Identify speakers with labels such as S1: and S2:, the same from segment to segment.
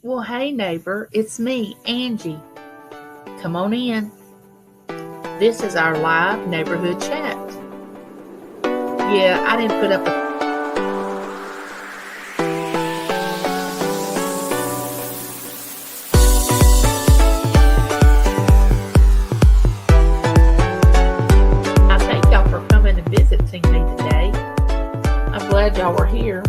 S1: Well, hey, neighbor, it's me, Angie. Come on in. This is our live neighborhood chat. Yeah, I didn't put up a. I thank y'all for coming and visiting me today. I'm glad y'all were here.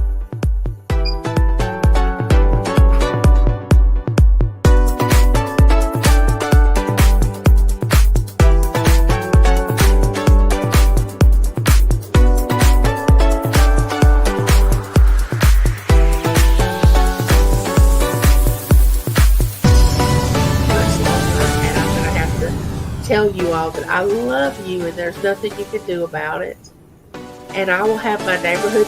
S1: And I'm going to have to tell you all that I love you and there's nothing you can do about it. And I will have my neighborhood.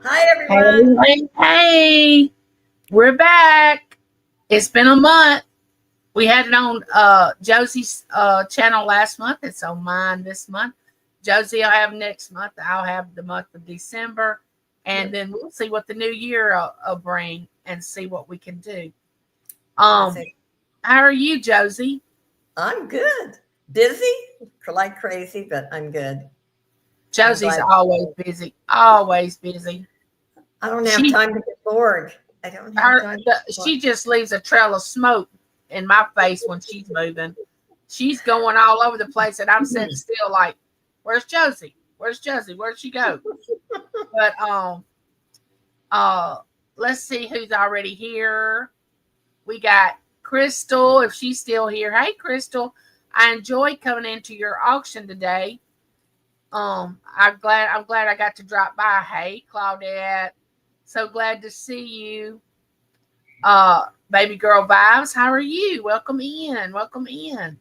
S2: Hi, everyone.
S1: Hey, we're back. It's been a month. We had it on Josie's channel last month. It's on mine this month. Josie, I'll have next month. I'll have the month of December. And then we'll see what the new year will bring and see what we can do. How are you, Josie?
S2: I'm good. Busy like crazy, but I'm good.
S1: Josie's always busy. Always busy.
S2: I don't have time to get bored. I don't have time.
S1: She just leaves a trail of smoke in my face when she's moving. She's going all over the place, and I'm sitting still like, where's Josie? Where's Josie? Where'd she go? But let's see who's already here. We got Crystal, if she's still here. Hey, Crystal, I enjoyed coming into your auction today. I'm glad I got to drop by. Hey, Claudette, so glad to see you. Baby girl vibes, how are you? Welcome in.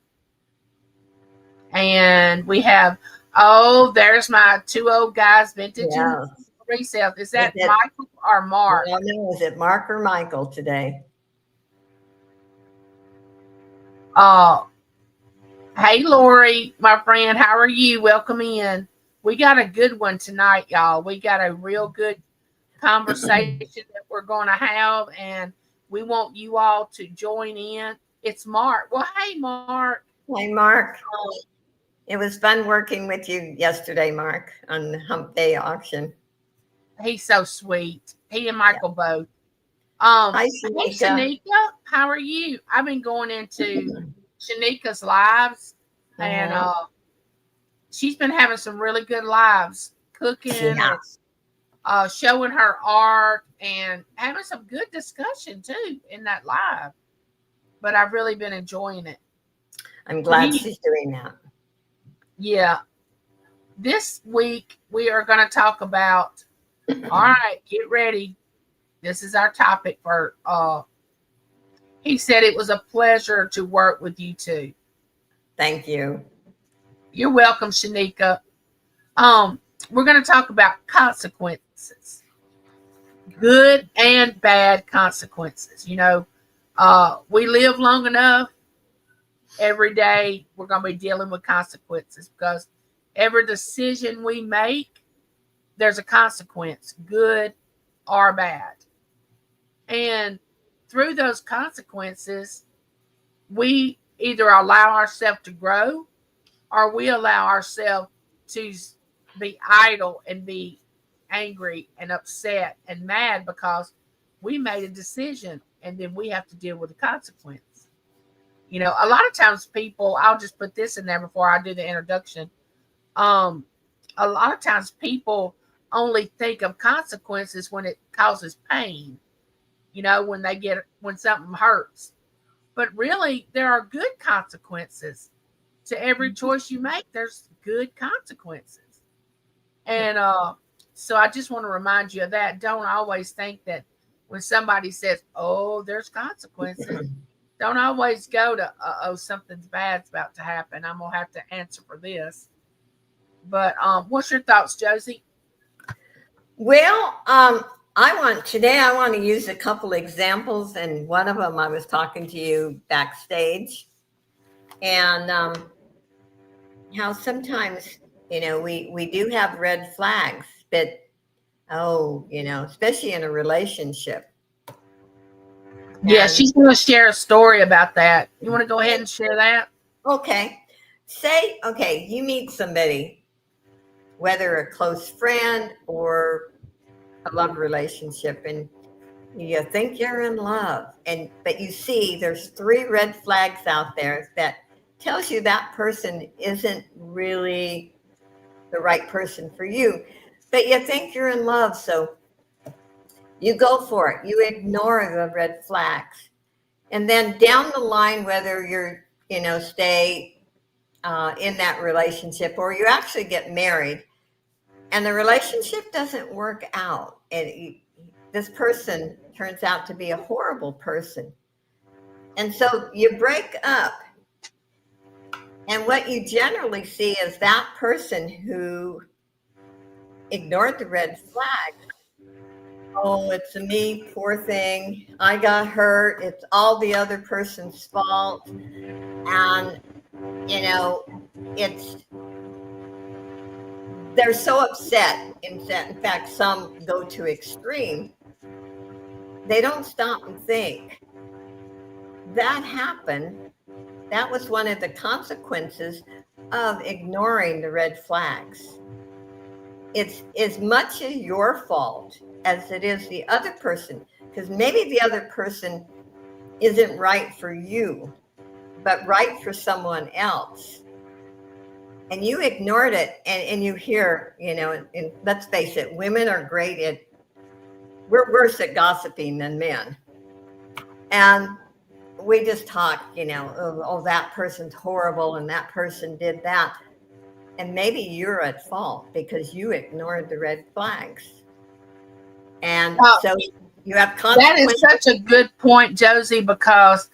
S1: And we have, there's my two old guys, vintage and resale. Is that Michael or Mark?
S2: No, is it Mark or Michael today?
S1: Hey, Lori, my friend, how are you? Welcome in. We got a good one tonight, y'all. We got a real good conversation that we're going to have, and we want you all to join in. It's Mark. Well, hey, Mark.
S2: Hey, Mark. It was fun working with you yesterday, Mark, on the Hump Day auction.
S1: He's so sweet. He and Michael both.
S2: Hi,
S1: Hey, Shanika. How are you? I've been going into Shanika's lives, and she's been having some really good lives, cooking and showing her art and having some good discussion too in that live. But I've really been enjoying it.
S2: I'm glad she's doing that.
S1: Yeah. This week we are going to talk about, all right, get ready. This is our topic for he said it was a pleasure to work with you too.
S2: Thank you.
S1: You're welcome, Shanika. We're going to talk about consequences. Good and bad consequences. You know, we live long enough. Every day we're going to be dealing with consequences because every decision we make, there's a consequence, good or bad. And through those consequences, we either allow ourselves to grow or we allow ourselves to be idle and be angry and upset and mad because we made a decision and then we have to deal with the consequence. You know, a lot of times people, I'll just put this in there before I do the introduction. A lot of times people only think of consequences when it causes pain, you know, when something hurts. But really, there are good consequences to every choice you make. There's good consequences. And so I just want to remind you of that. Don't always think that when somebody says, oh, there's consequences, don't always go to, something's bad's about to happen. I'm going to have to answer for this. But what's your thoughts, Josie?
S2: Well, I want to use a couple examples, and one of them I was talking to you backstage. And how sometimes, we do have red flags, but especially in a relationship.
S1: Yeah,
S2: And
S1: she's going to share a story about that. You want to go ahead and share that?
S2: okay, okay, you meet somebody, whether a close friend or a love relationship, and you think you're in love, but you see there's 3 red flags out there that tells you that person isn't really the right person for you, but you think you're in love, so you go for it. You ignore the red flags. And then down the line, whether you're, stay in that relationship or you actually get married and the relationship doesn't work out, and this person turns out to be a horrible person. And so you break up. And what you generally see is that person who ignored the red flag. Oh, it's me, poor thing. I got hurt. It's all the other person's fault. And, it's, they're so upset. In fact, some go to extreme. They don't stop and think. That happened. That was one of the consequences of ignoring the red flags. It's as much as your fault as it is the other person, because maybe the other person isn't right for you, but right for someone else. And you ignored it, and you hear, and let's face it, women are we're worse at gossiping than men. And we just talk, oh, that person's horrible and that person did that. And maybe you're at fault because you ignored the red flags. And so you have consequences.
S1: That is such a good point, Josie, because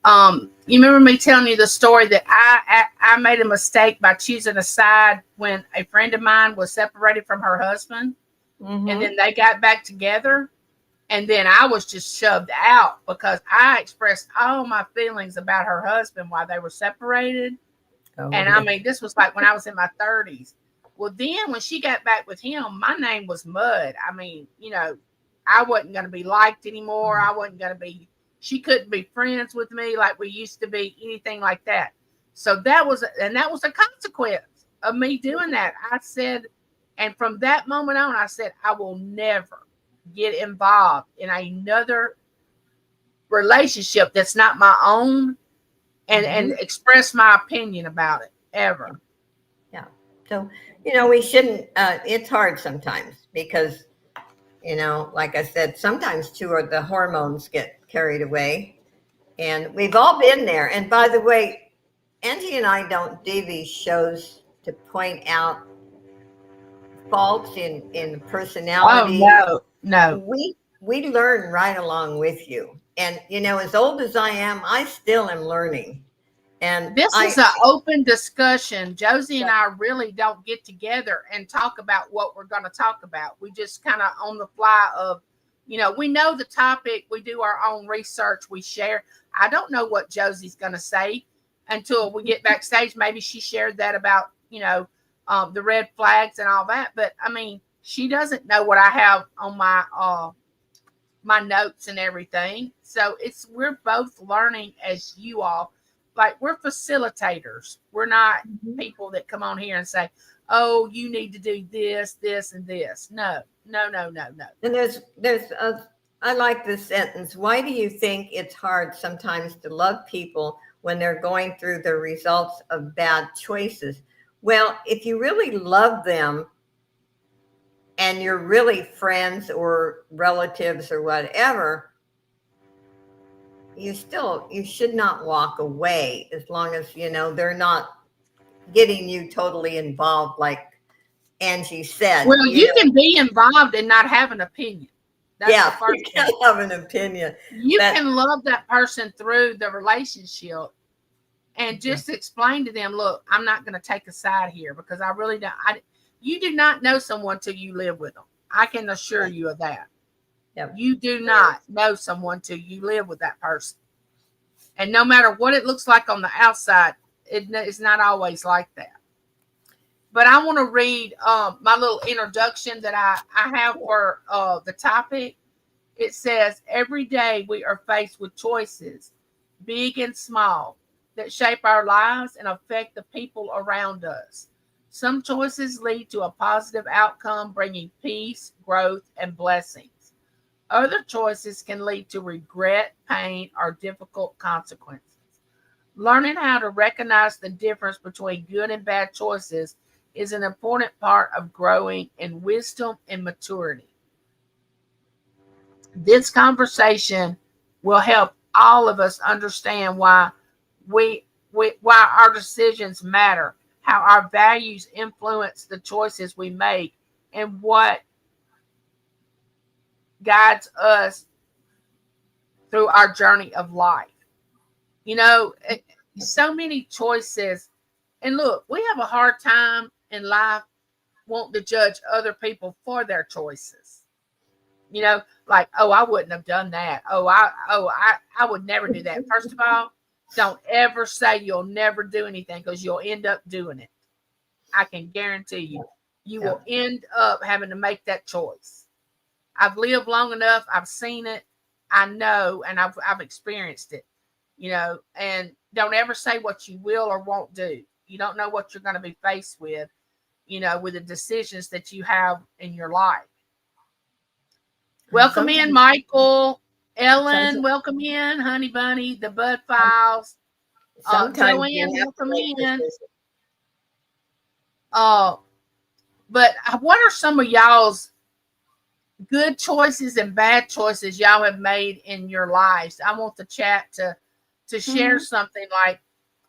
S1: you remember me telling you the story that I made a mistake by choosing a side when a friend of mine was separated from her husband, and then they got back together, and then I was just shoved out because I expressed all my feelings about her husband while they were separated. And I mean, this was like when I was in my 30s. Well, then when she got back with him, my name was Mud. I mean, I wasn't going to be liked anymore. I wasn't going to be, she couldn't be friends with me like we used to be, anything like that. So that was a consequence of me doing that. I said, and from that moment on, I said, I will never get involved in another relationship that's not my own and express my opinion about it ever.
S2: Yeah. So, we shouldn't, it's hard sometimes because, like I said, sometimes too, the hormones get carried away, and we've all been there. And by the way, Angie and I don't do these shows to point out faults in personality.
S1: Oh, no.
S2: We learn right along with you. And, as old as I am, I still am learning. And
S1: this is an open discussion. Josie and I really don't get together and talk about what we're going to talk about. We just kind of on the fly of, we know the topic. We do our own research. We share. I don't know what Josie's going to say until we get backstage. Maybe she shared that about, the red flags and all that. But I mean, she doesn't know what I have on my notes and everything. So we're both learning as you all. Like, we're facilitators. We're not people that come on here and say, oh, you need to do this, this, and this. No.
S2: And I like this sentence. Why do you think it's hard sometimes to love people when they're going through the results of bad choices? Well, if you really love them and you're really friends or relatives or whatever, you should not walk away as long as, they're not getting you totally involved, like Angie said.
S1: Well, you can be involved and not have an opinion.
S2: That's the first you can have an opinion.
S1: You can love that person through the relationship and just explain to them, look, I'm not going to take a side here because I really don't. You do not know someone till you live with them. I can assure you of that. Yep. You do not know someone till you live with that person. And no matter what it looks like on the outside, It's not always like that. But I want to read my little introduction that I have for the topic. It says, every day we are faced with choices, big and small, that shape our lives and affect the people around us. Some choices lead to a positive outcome, bringing peace, growth, and blessings. Other choices can lead to regret, pain, or difficult consequences. Learning how to recognize the difference between good and bad choices is an important part of growing in wisdom and maturity. This conversation will help all of us understand why our decisions matter, how our values influence the choices we make, and what guides us through our journey of life. You know, so many choices. And look, we have a hard time in life wanting to judge other people for their choices. You know, like, oh, I wouldn't have done that. I would never do that. First of all, don't ever say you'll never do anything, because you'll end up doing it. I can guarantee you. You will end up having to make that choice. I've lived long enough. I've seen it. I know, and I've experienced it. You know, and don't ever say what you will or won't do. You don't know what you're going to be faced with, you know, with the decisions that you have in your life. Welcome in, Michael. Ellen, welcome in. Honey Bunny, the Bud Files. Joanne, welcome in. But what are some of y'all's good choices and bad choices y'all have made in your lives? I want the chat to share something like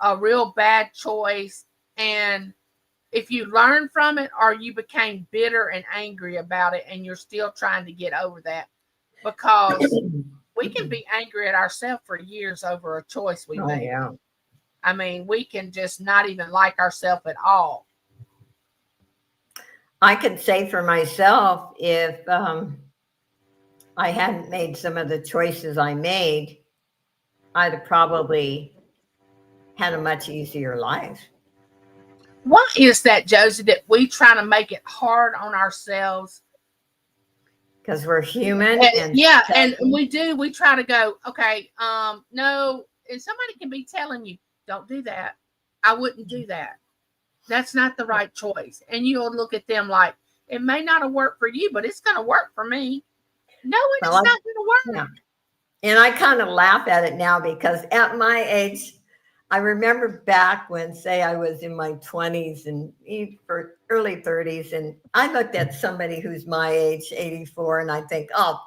S1: a real bad choice, and if you learn from it, or you became bitter and angry about it and you're still trying to get over that, because we can be angry at ourselves for years over a choice we made.
S2: Yeah.
S1: I mean, we can just not even like ourselves at all.
S2: I could say for myself, if I hadn't made some of the choices I made, I'd have probably had a much easier life.
S1: Why is that, Josie, that we try to make it hard on ourselves?
S2: Because we're human.
S1: And we do. We try to go, okay, no. And somebody can be telling you, don't do that. I wouldn't do that. That's not the right choice. And you'll look at them like, it may not have worked for you, but it's going to work for me. No, it's not going to work.
S2: Yeah. And I kind of laugh at it now, because at my age, I remember back when, say, I was in my 20s and for early 30s, and I looked at somebody who's my age, 84, and I think, oh,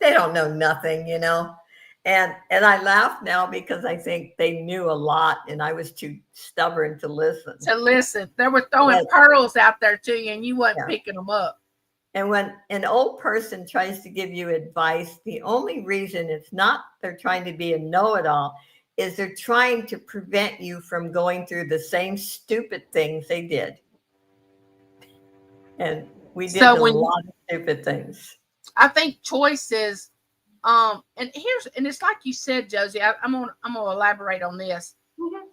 S2: they don't know nothing, you know. And I laugh now, because I think they knew a lot, and I was too stubborn to listen.
S1: They were throwing pearls out there to you, and you wasn't picking them up.
S2: And when an old person tries to give you advice, the only reason it's not they're trying to be a know-it-all is they're trying to prevent you from going through the same stupid things they did. And we did a lot of stupid things.
S1: I think choices, and it's like you said, Josie, I'm gonna elaborate on this. Mm-hmm.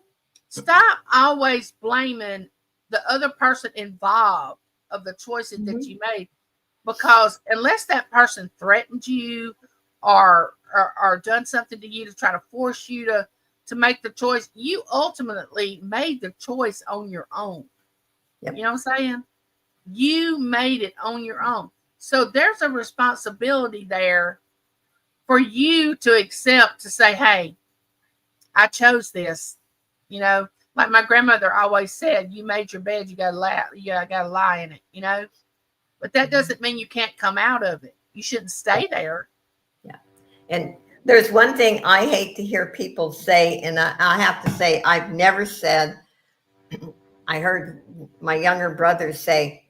S1: Stop always blaming the other person involved of the choices that you made, because unless that person threatened you or done something to you to try to force you to make the choice, you ultimately made the choice on your own. Yep. You know what I'm saying? You made it on your own. So there's a responsibility there for you to accept, to say, hey, I chose this. You know, like my grandmother always said, you made your bed, you got to lie in it, you know. But that doesn't mean you can't come out of it. You shouldn't stay there.
S2: Yeah. And there's one thing I hate to hear people say, and I have to say, I've never said, I heard my younger brother say,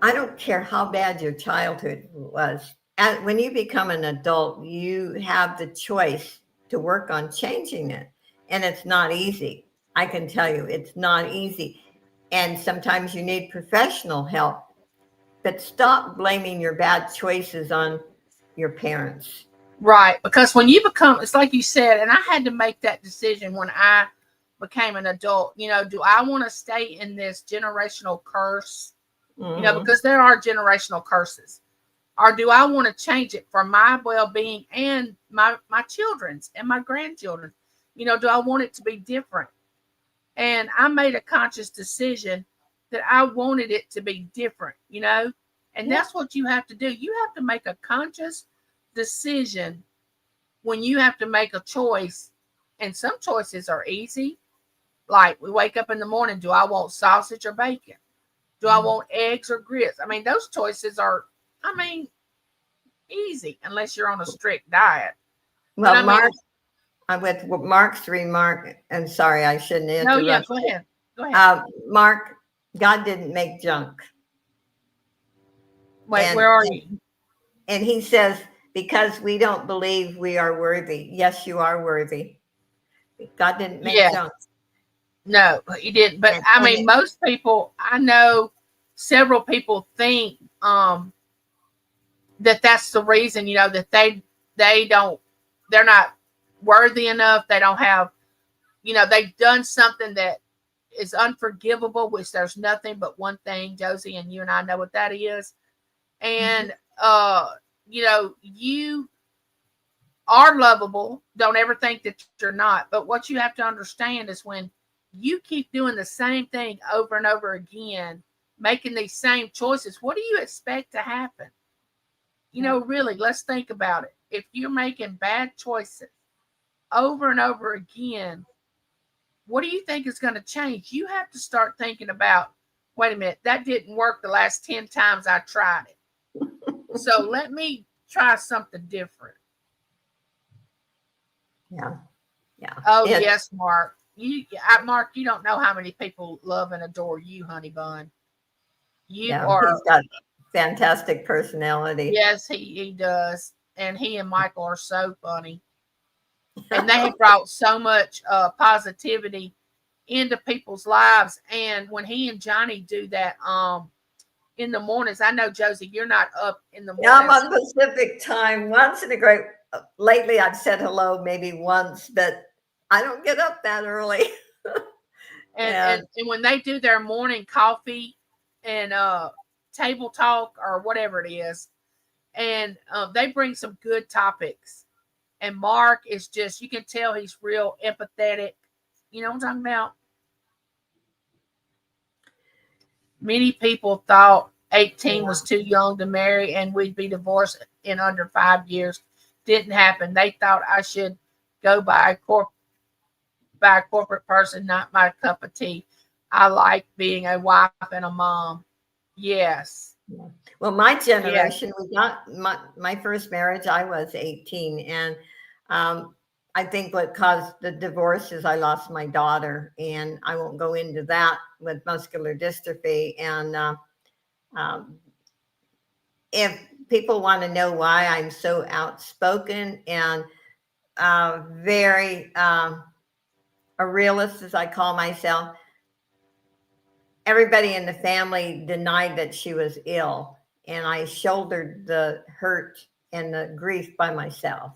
S2: I don't care how bad your childhood was. And when you become an adult, you have the choice to work on changing it. And it's not easy. I can tell you, it's not easy. And sometimes you need professional help. But stop blaming your bad choices on your parents.
S1: Right. Because when you become, it's like you said, and I had to make that decision when I became an adult. Do I want to stay in this generational curse?
S2: Mhm.
S1: Because there are generational curses. Or do I want to change it for my well-being and my children's and my grandchildren? Do I want it to be different? And I made a conscious decision that I wanted it to be different, and
S2: Yeah.
S1: that's what you have to do. You have to make a conscious decision when you have to make a choice. And some choices are easy. Like we wake up in the morning, do I want sausage or bacon? Do I want eggs or grits? I mean, those choices are, easy unless you're on a strict diet. But
S2: Well, Mark, with Mark's remark, and sorry, I shouldn't
S1: no, yeah,
S2: interrupt.
S1: go ahead. Go ahead.
S2: Mark, God didn't make junk.
S1: Wait,
S2: And,
S1: where are you?
S2: and he says, because we don't believe we are worthy. Yes, you are worthy. God didn't make
S1: Yeah,
S2: junk.
S1: no, he didn't. But
S2: And
S1: most people, I know several people think that that's the reason, that they're not worthy enough. They don't have, they've done something that is unforgivable, which there's nothing but one thing, Josie, and you and I know what that is. And you are lovable. Don't ever think that you're not. But what you have to understand is when you keep doing the same thing over and over again, making these same choices, what do you expect to happen? Really, let's think about it. If you're making bad choices over and over again, what do you think is going to change? You have to start thinking about, wait a minute, that didn't work the last 10 times I tried it. So let me try something different.
S2: yeah, yeah.
S1: Oh, yes, Mark. Mark, you don't know how many people love and adore you, honey bun. You are.
S2: He's got fantastic personality.
S1: Yes, he does. And he and Michael are so funny. And they have brought so much positivity into people's lives. And when he and Johnny do that in the mornings, I know, Josie, you're not up in the
S2: Yeah, I'm
S1: mornings.
S2: on Pacific time. Once in a great, lately I've said hello maybe once, but I don't get up that early.
S1: And when they do their morning coffee and table talk or whatever it is, and they bring some good topics. And Mark is just, you can tell he's real empathetic. You know what I'm talking about? Many people thought 18 was too young to marry and we'd be divorced in under 5 years. Didn't happen. They thought I should go by a corporate person, not my cup of tea. I like being a wife and a mom. Yes.
S2: Well, my generation, we got my first marriage, I was 18. And I think what caused the divorce is I lost my daughter. And I won't go into that with muscular dystrophy. And if people want to know why I'm so outspoken and very a realist, as I call myself, everybody in the family denied that she was ill, and I shouldered the hurt and the grief by myself.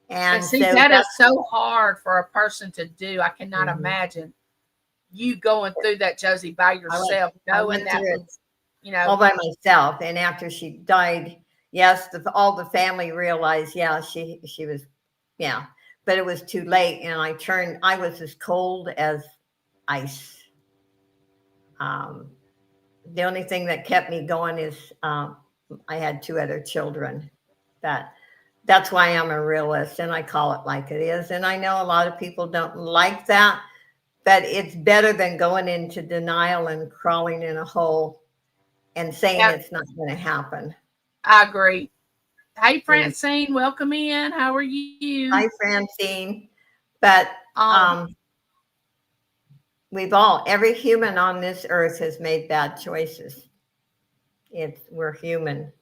S1: And
S2: And
S1: see,
S2: so
S1: that is
S2: that's
S1: so hard for a person to do. I cannot
S2: Mhm.
S1: imagine you going through that, Josie, by yourself,
S2: I
S1: knowing
S2: went
S1: that
S2: through it
S1: was,
S2: all by myself. And after she died, yes, all the family realized, yeah, she was, yeah, but it was too late. And I was as cold as ice. Um, the only thing that kept me going is I had 2 other children. That's why I'm a realist, and I call it like it is. And I know a lot of people don't like that, but it's better than going into denial and crawling in a hole and saying
S1: yeah,
S2: it's not going to happen.
S1: I agree. Hey,
S2: You know,
S1: Francine, welcome in. How are you?
S2: hi, Francine. But
S1: Um,
S2: um, every human on this earth has made bad choices. We're human,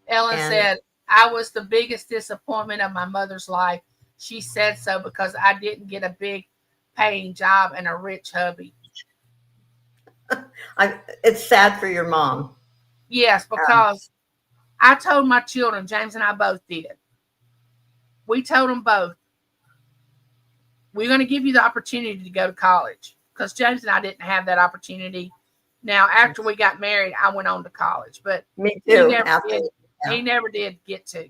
S1: Ellen
S2: and
S1: said, I was the biggest disappointment of my mother's life. She said so because I didn't get a big paying job and a rich hubby.
S2: it's sad for your mom.
S1: Yes, because I told my children, James and I both did. We told them both, we're going to give you the opportunity to go to college, because James and I didn't have that opportunity. Now, after we got married, I went on to college, but
S2: Me
S1: he
S2: too.
S1: never
S2: After,
S1: did.
S2: yeah.
S1: He never did get to.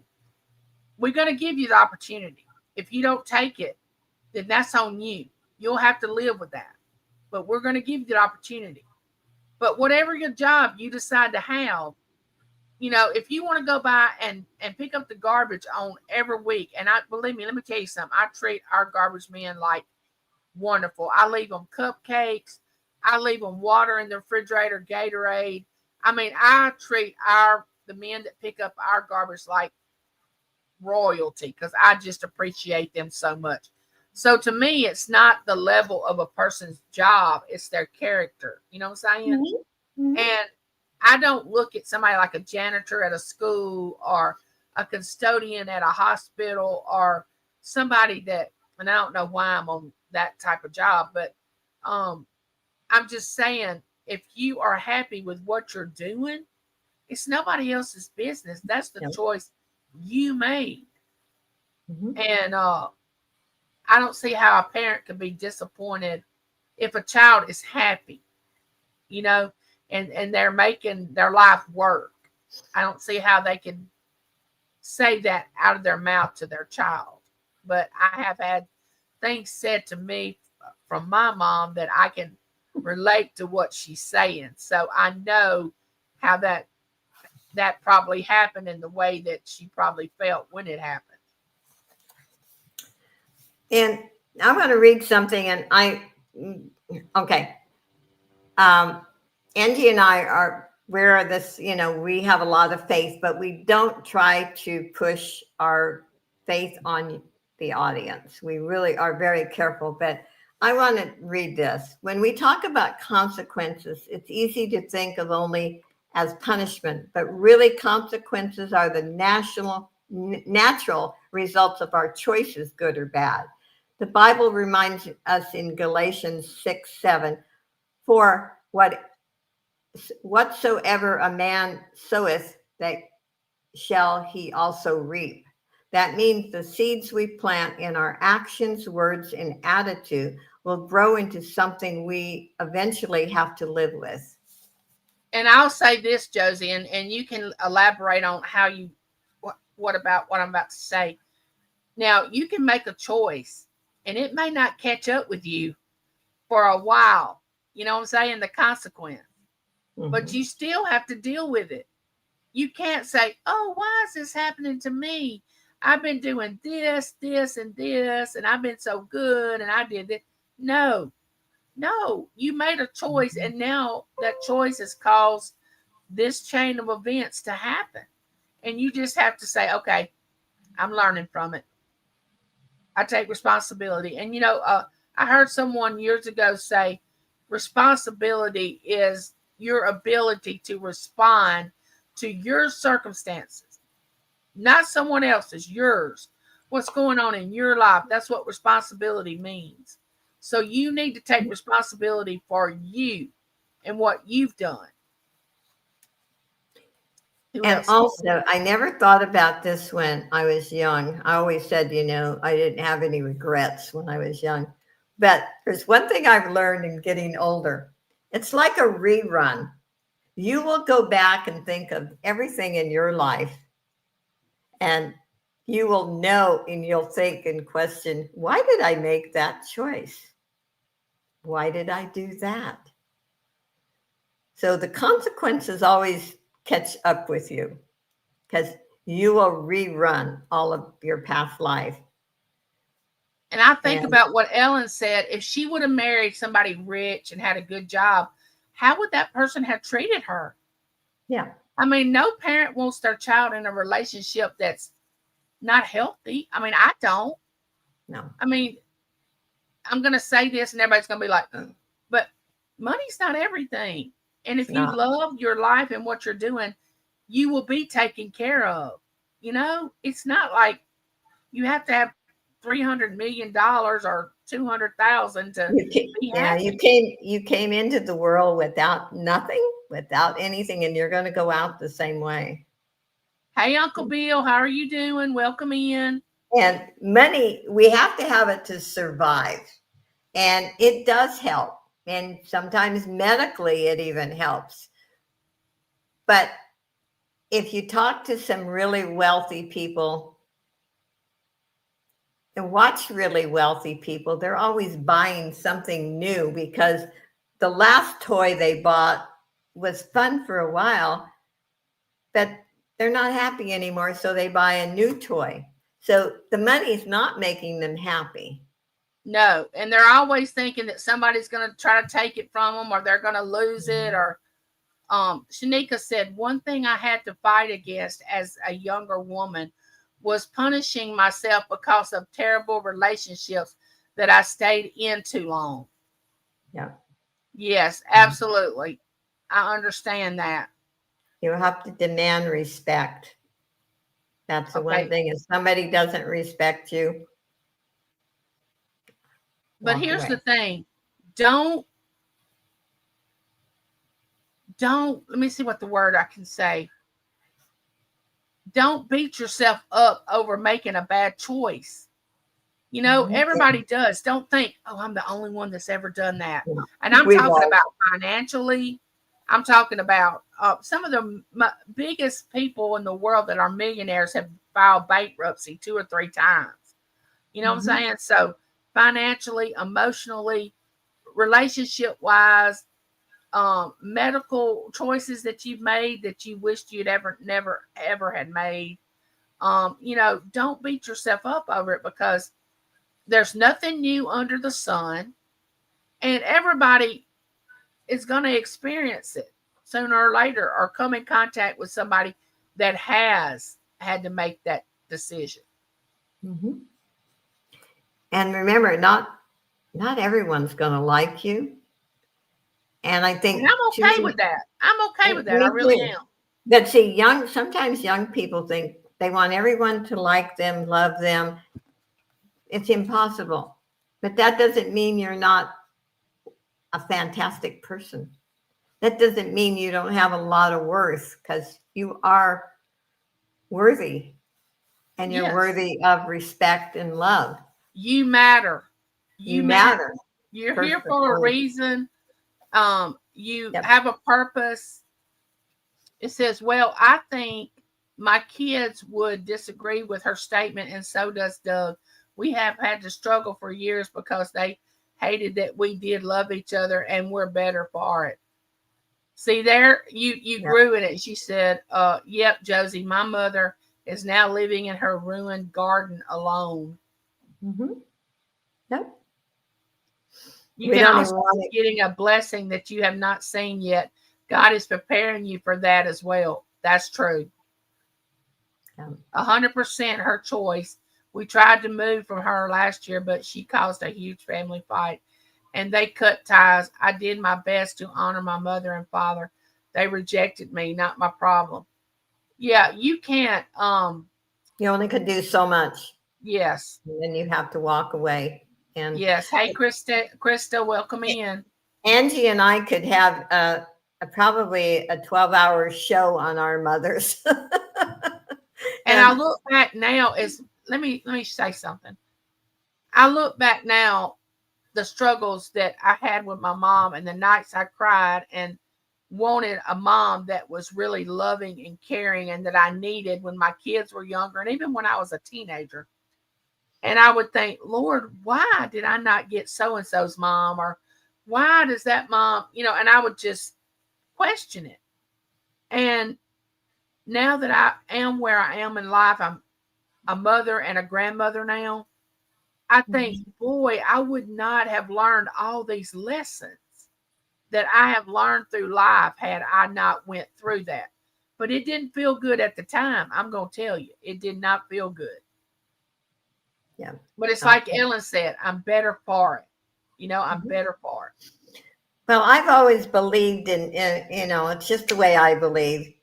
S1: We're going to give you the opportunity. If you don't take it, then that's on you. You'll have to live with that. But we're going to give you the opportunity. But whatever your job you decide to have, you know, if you want to go by and pick up the garbage on every week, and I believe me, let me tell you something. I treat our garbage men like wonderful. I leave them cupcakes. I leave them water in the refrigerator, Gatorade. I mean, I treat the men that pick up our garbage like royalty, because I just appreciate them so much. So to me, it's not the level of a person's job, it's their character. You know what I'm saying?
S2: Mm-hmm.
S1: And I don't look at somebody like a janitor at a school or a custodian at a hospital or somebody that, and I don't know why I'm on that type of job, but I'm just saying, if you are happy with what you're doing, it's nobody else's business. That's the choice you made.
S2: Mm-hmm.
S1: And I don't see how a parent could be disappointed if a child is happy, you know, and they're making their life work. I don't see how they can say that out of their mouth to their child. But I have had things said to me from my mom that I can relate to what she's saying. So I know how that probably happened in the way that she probably felt when it happened.
S2: And I'm going to read something, and okay. Angie and I we're this, you know, we have a lot of faith, but we don't try to push our faith on the audience. We really are very careful, but I want to read this. When we talk about consequences, it's easy to think of only as punishment, but really consequences are the natural results of our choices, good or bad. The Bible reminds us in Galatians 6:7, for whatsoever a man soweth, that shall he also reap. That means the seeds we plant in our actions, words, and attitude will grow into something we eventually have to live with.
S1: And I'll say this, Josie, and you can elaborate on how you, what about what I'm about to say. Now, you can make a choice, and it may not catch up with you for a while. You know what I'm saying? The consequence. Mm-hmm. But you still have to deal with it. You can't say, oh, why is this happening to me? I've been doing this, this, and this, and I've been so good, and I did this. No, you made a choice, and now that choice has caused this chain of events to happen. And you just have to say, okay, I'm learning from it. I take responsibility. And, you know, I heard someone years ago say, responsibility is your ability to respond to your circumstances, not someone else's, yours. What's going on in your life? That's what responsibility means. So you need to take responsibility for you and what you've done.
S2: And also, I never thought about this when I was young. I always said, you know, I didn't have any regrets when I was young. But there's one thing I've learned in getting older. It's like a rerun. You will go back and think of everything in your life, and you will know, and you'll think and question, why did I make that choice? Why did I do that? So the consequences always catch up with you, because you will rerun all of your past life.
S1: And I think about what Ellen said. If she would have married somebody rich and had a good job, how would that person have treated her?
S2: Yeah.
S1: I mean, no parent wants their child in a relationship that's not healthy. I mean, I don't.
S2: No.
S1: I mean, I'm going to say this and everybody's going to be like, but money's not everything. And if you love your life and what you're doing, you will be taken care of. You know, it's not like you have to have $300 million or 200,000 to be happy.
S2: You came into the world without nothing, without anything, and you're going to go out the same way.
S1: Hey, Uncle Bill, how are you doing? Welcome in.
S2: And money, we have to have it to survive. And it does help. And sometimes medically, it even helps. But if you talk to some really wealthy people and watch really wealthy people, they're always buying something new because the last toy they bought was fun for a while, but they're not happy anymore. So they buy a new toy. So the money's not making them happy.
S1: No, and they're always thinking that somebody's going to try to take it from them, or they're going to lose it. Or Shanika said, one thing I had to fight against as a younger woman was punishing myself because of terrible relationships that I stayed in too long.
S2: Yeah.
S1: Yes, absolutely. I understand that.
S2: You have to demand respect. That's the one
S1: Okay.
S2: thing. If somebody doesn't respect you,
S1: But
S2: walk
S1: here's
S2: away.
S1: the thing. Don't, let me see what the word I can say. Don't beat yourself up over making a bad choice. You know, everybody does. Don't think, oh, I'm the only one that's ever done that.
S2: Yeah.
S1: And I'm
S2: We've
S1: talking
S2: all,
S1: about financially. I'm talking about some of the biggest people in the world that are millionaires have filed bankruptcy 2 or 3 times. You know what I'm saying? So financially, emotionally, relationship wise, medical choices that you've made that you wished you'd never ever had made. You know, don't beat yourself up over it because there's nothing new under the sun, and everybody is going to experience it sooner or later or come in contact with somebody that has had to make that decision.
S2: And remember, not everyone's going to like you. And I
S1: And
S2: think
S1: I'm okay with that. I'm okay with that. I
S2: me
S1: really
S2: too.
S1: am.
S2: But see, sometimes young people think they want everyone to like them, love them. It's impossible. But that doesn't mean you're not a fantastic person. That doesn't mean you don't have a lot of worth, because you are worthy and you're
S1: Yes.
S2: worthy of respect and love.
S1: You matter.
S2: You
S1: You matter.
S2: matter.
S1: You're
S2: First
S1: here
S2: of
S1: for a
S2: all.
S1: reason. You
S2: Yep.
S1: have a purpose. It says, well, I think my kids would disagree with her statement, and so does Doug. We have had to struggle for years because they hated that we did love each other, and we're better for it. See there, you
S2: Yep.
S1: grew in it. She said, yep, Josie, my mother is now living in her ruined garden alone.
S2: Yep.
S1: You
S2: We
S1: can
S2: don't
S1: also
S2: even want
S1: be getting a blessing that you have not seen yet. God is preparing you for that as well. That's true.
S2: to.
S1: 100% her choice. We tried to move from her last year, but she caused a huge family fight and they cut ties. I did my best to honor my mother and father. They rejected me, not my problem. Yeah, you can't.
S2: You only could do so much,
S1: Yes.
S2: and then you have to walk away. And
S1: Yes. Hey, Krista, welcome in.
S2: Angie and I could have probably a 12-hour show on our mothers.
S1: And I look back now as let me say something. I look back now the struggles that I had with my mom and the nights I cried and wanted a mom that was really loving and caring and that I needed when my kids were younger and even when I was a teenager. And I would think, Lord, why did I not get so and so's mom? Or why does that mom, and I would just question it. And now that I am where I am in life, I'm a mother and a grandmother now. I think, boy, I would not have learned all these lessons that I have learned through life had I not went through that. But it didn't feel good at the time. I'm going to tell you, it did not feel good.
S2: Yeah.
S1: But it's like Ellen said, I'm better for it. I'm better for it.
S2: Well, I've always believed in, it's just the way I believe.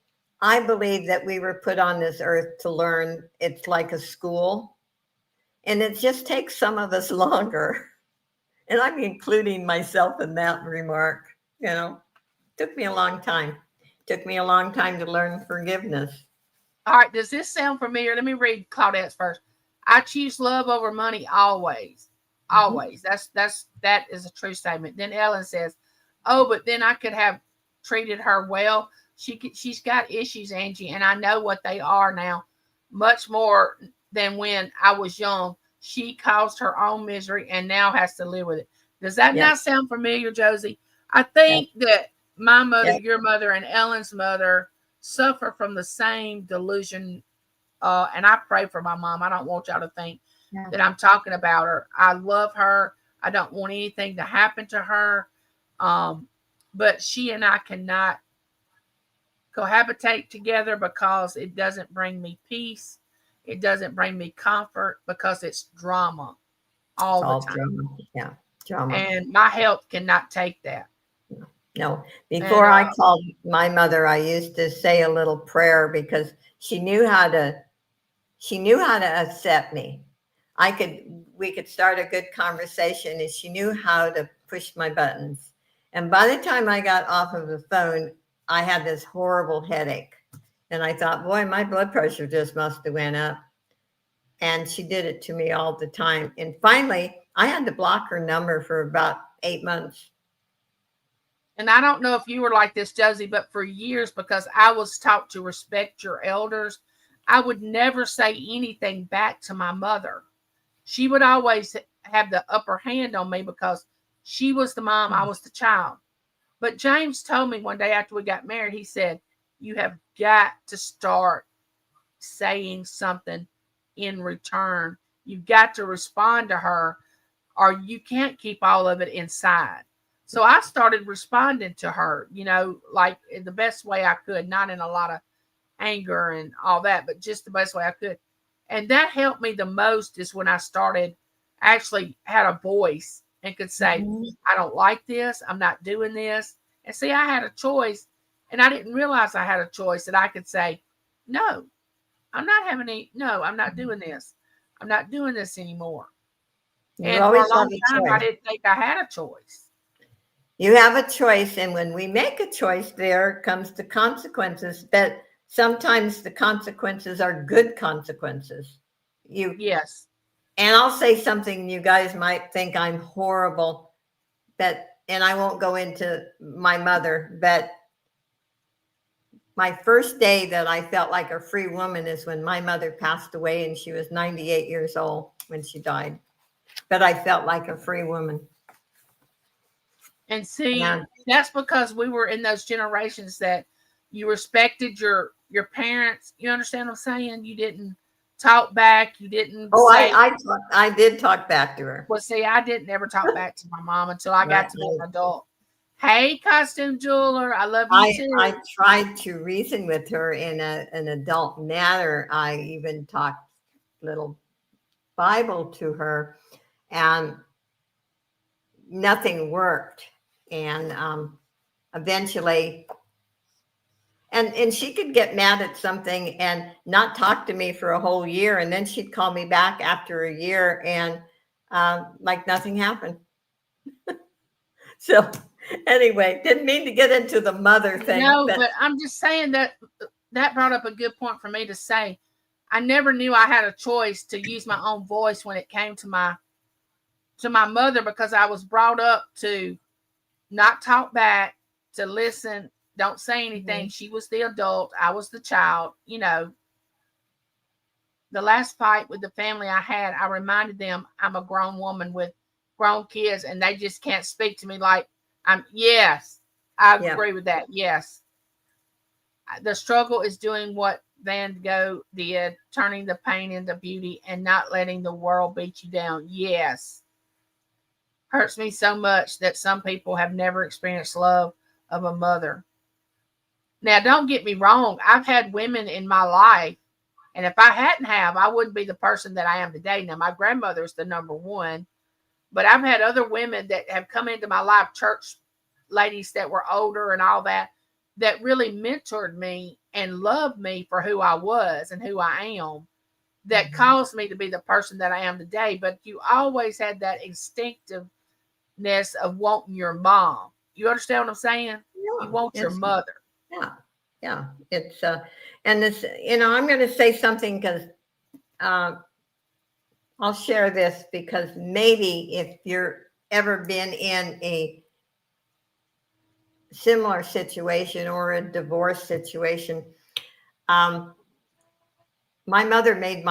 S2: I believe that we were put on this earth to learn. It's like a school. And it just takes some of us longer. And I'm including myself in that remark. Took me a long time. Took me a long time to learn forgiveness.
S1: All right. Does this sound familiar? Let me read Claudette's first. I choose love over money always. Always. That is a true statement. Then Ellen says, "Oh, but then I could have treated her well. She's got issues, Angie, and I know what they are now, much more than when I was young. She caused her own misery and now has to live with it." Does that
S2: Yes.
S1: not sound familiar, Josie? I think that my mother,
S2: Yes.
S1: your mother, and Ellen's mother suffer from the same delusion. And I pray for my mom. I don't want y'all to think
S2: Yeah.
S1: that I'm talking about her. I love her. I don't want anything to happen to her. But she and I cannot cohabitate together because it doesn't bring me peace. It doesn't bring me comfort because it's drama all the time.
S2: Drama. Yeah, drama.
S1: And my health cannot take that.
S2: No, before I called my mother, I used to say a little prayer because she knew how to accept me. We could start a good conversation and she knew how to push my buttons. And by the time I got off of the phone, I had this horrible headache. And I thought, boy, my blood pressure just must have went up. And she did it to me all the time. And finally, I had to block her number for about 8 months.
S1: And I don't know if you were like this, Josie, but for years, because I was taught to respect your elders, I would never say anything back to my mother. She would always have the upper hand on me because she was the mom, I was the child. But James told me one day after we got married, he said, "You have got to start saying something in return. You've got to respond to her, or you can't keep all of it inside." So I started responding to her, like in the best way I could, not in a lot of anger and all that, but just the best way I could. And that helped me the most is when I started actually had a voice and could say, "I don't like this. I'm not doing this." And see, I had a choice, and I didn't realize I had a choice that I could say, "No, I'm not doing this. I'm not doing this anymore." And for a long time, I didn't think I had a choice.
S2: You have a choice, and when we make a choice, there comes the consequences. But sometimes the consequences are good consequences.
S1: Yes.
S2: And I'll say something you guys might think I'm horrible, and I won't go into my mother, but my first day that I felt like a free woman is when my mother passed away, and she was 98 years old when she died. But I felt like a free woman.
S1: And see, that's because we were in those generations that you respected your parents. You understand what I'm saying? You didn't talk back. You didn't.
S2: I did talk back to her.
S1: Well, see, I didn't ever talk back to my mom until I got to be an adult. Hey, costume jeweler, I love you too.
S2: I tried to reason with her in an adult manner. I even talked little Bible to her, and nothing worked. And eventually, and she could get mad at something and not talk to me for a whole year, and then she'd call me back after a year, and like nothing happened. So anyway, didn't mean to get into the mother thing.
S1: No, but I'm just saying that brought up a good point for me to say. I never knew I had a choice to use my own voice when it came to my mother, because I was brought up to not talk back, to listen, don't say anything. She was the adult, I was the child. The last fight with the family I had, I reminded them I'm a grown woman with grown kids, and they just can't speak to me like yes, I agree with that. Yes. The struggle is doing what Van Gogh did, turning the pain into beauty and not letting the world beat you down. Yes. Hurts me so much that some people have never experienced love of a mother. Now, don't get me wrong. I've had women in my life, and if I hadn't I wouldn't be the person that I am today. Now, my grandmother is the number one, but I've had other women that have come into my life, church ladies that were older and all that really mentored me and loved me for who I was and who I am, that caused me to be the person that I am today. But you always had that instinctiveness of wanting your mom. You understand what I'm saying?
S2: Yeah,
S1: you want your mother.
S2: Yeah. It's and this, I'm going to say something because I'll share this because maybe if you're ever been in a similar situation or a divorce situation, my mother made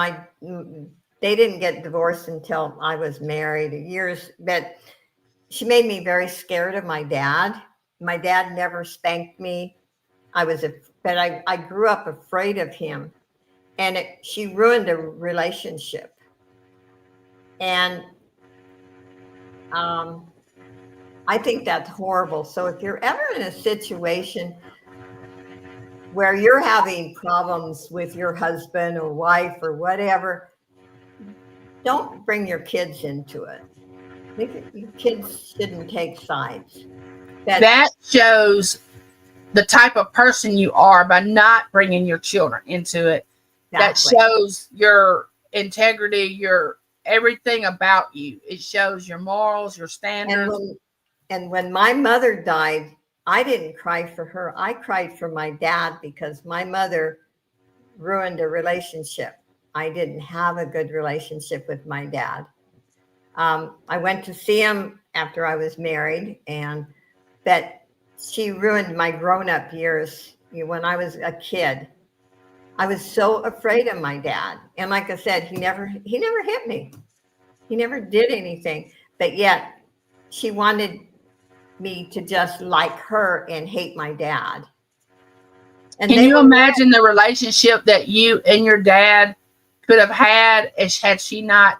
S2: they didn't get divorced until I was married years, but she made me very scared of my dad. My dad never spanked me. But I grew up afraid of him, and she ruined a relationship. And I think that's horrible. So if you're ever in a situation where you're having problems with your husband or wife or whatever, don't bring your kids into it. Your kids shouldn't take sides.
S1: That shows the type of person you are by not bringing your children into it. That shows your integrity, your everything about you. It shows your morals, your standards.
S2: And when my mother died, I didn't cry for her. I cried for my dad because my mother ruined a relationship. I didn't have a good relationship with my dad. I went to see him after I was married, but she ruined my grown-up years. When I was a kid, I was so afraid of my dad. And like I said, he never hit me. He never did anything. But yet she wanted me to just like her and hate my dad. And
S1: can you imagine the relationship that you and your dad could have had had she not?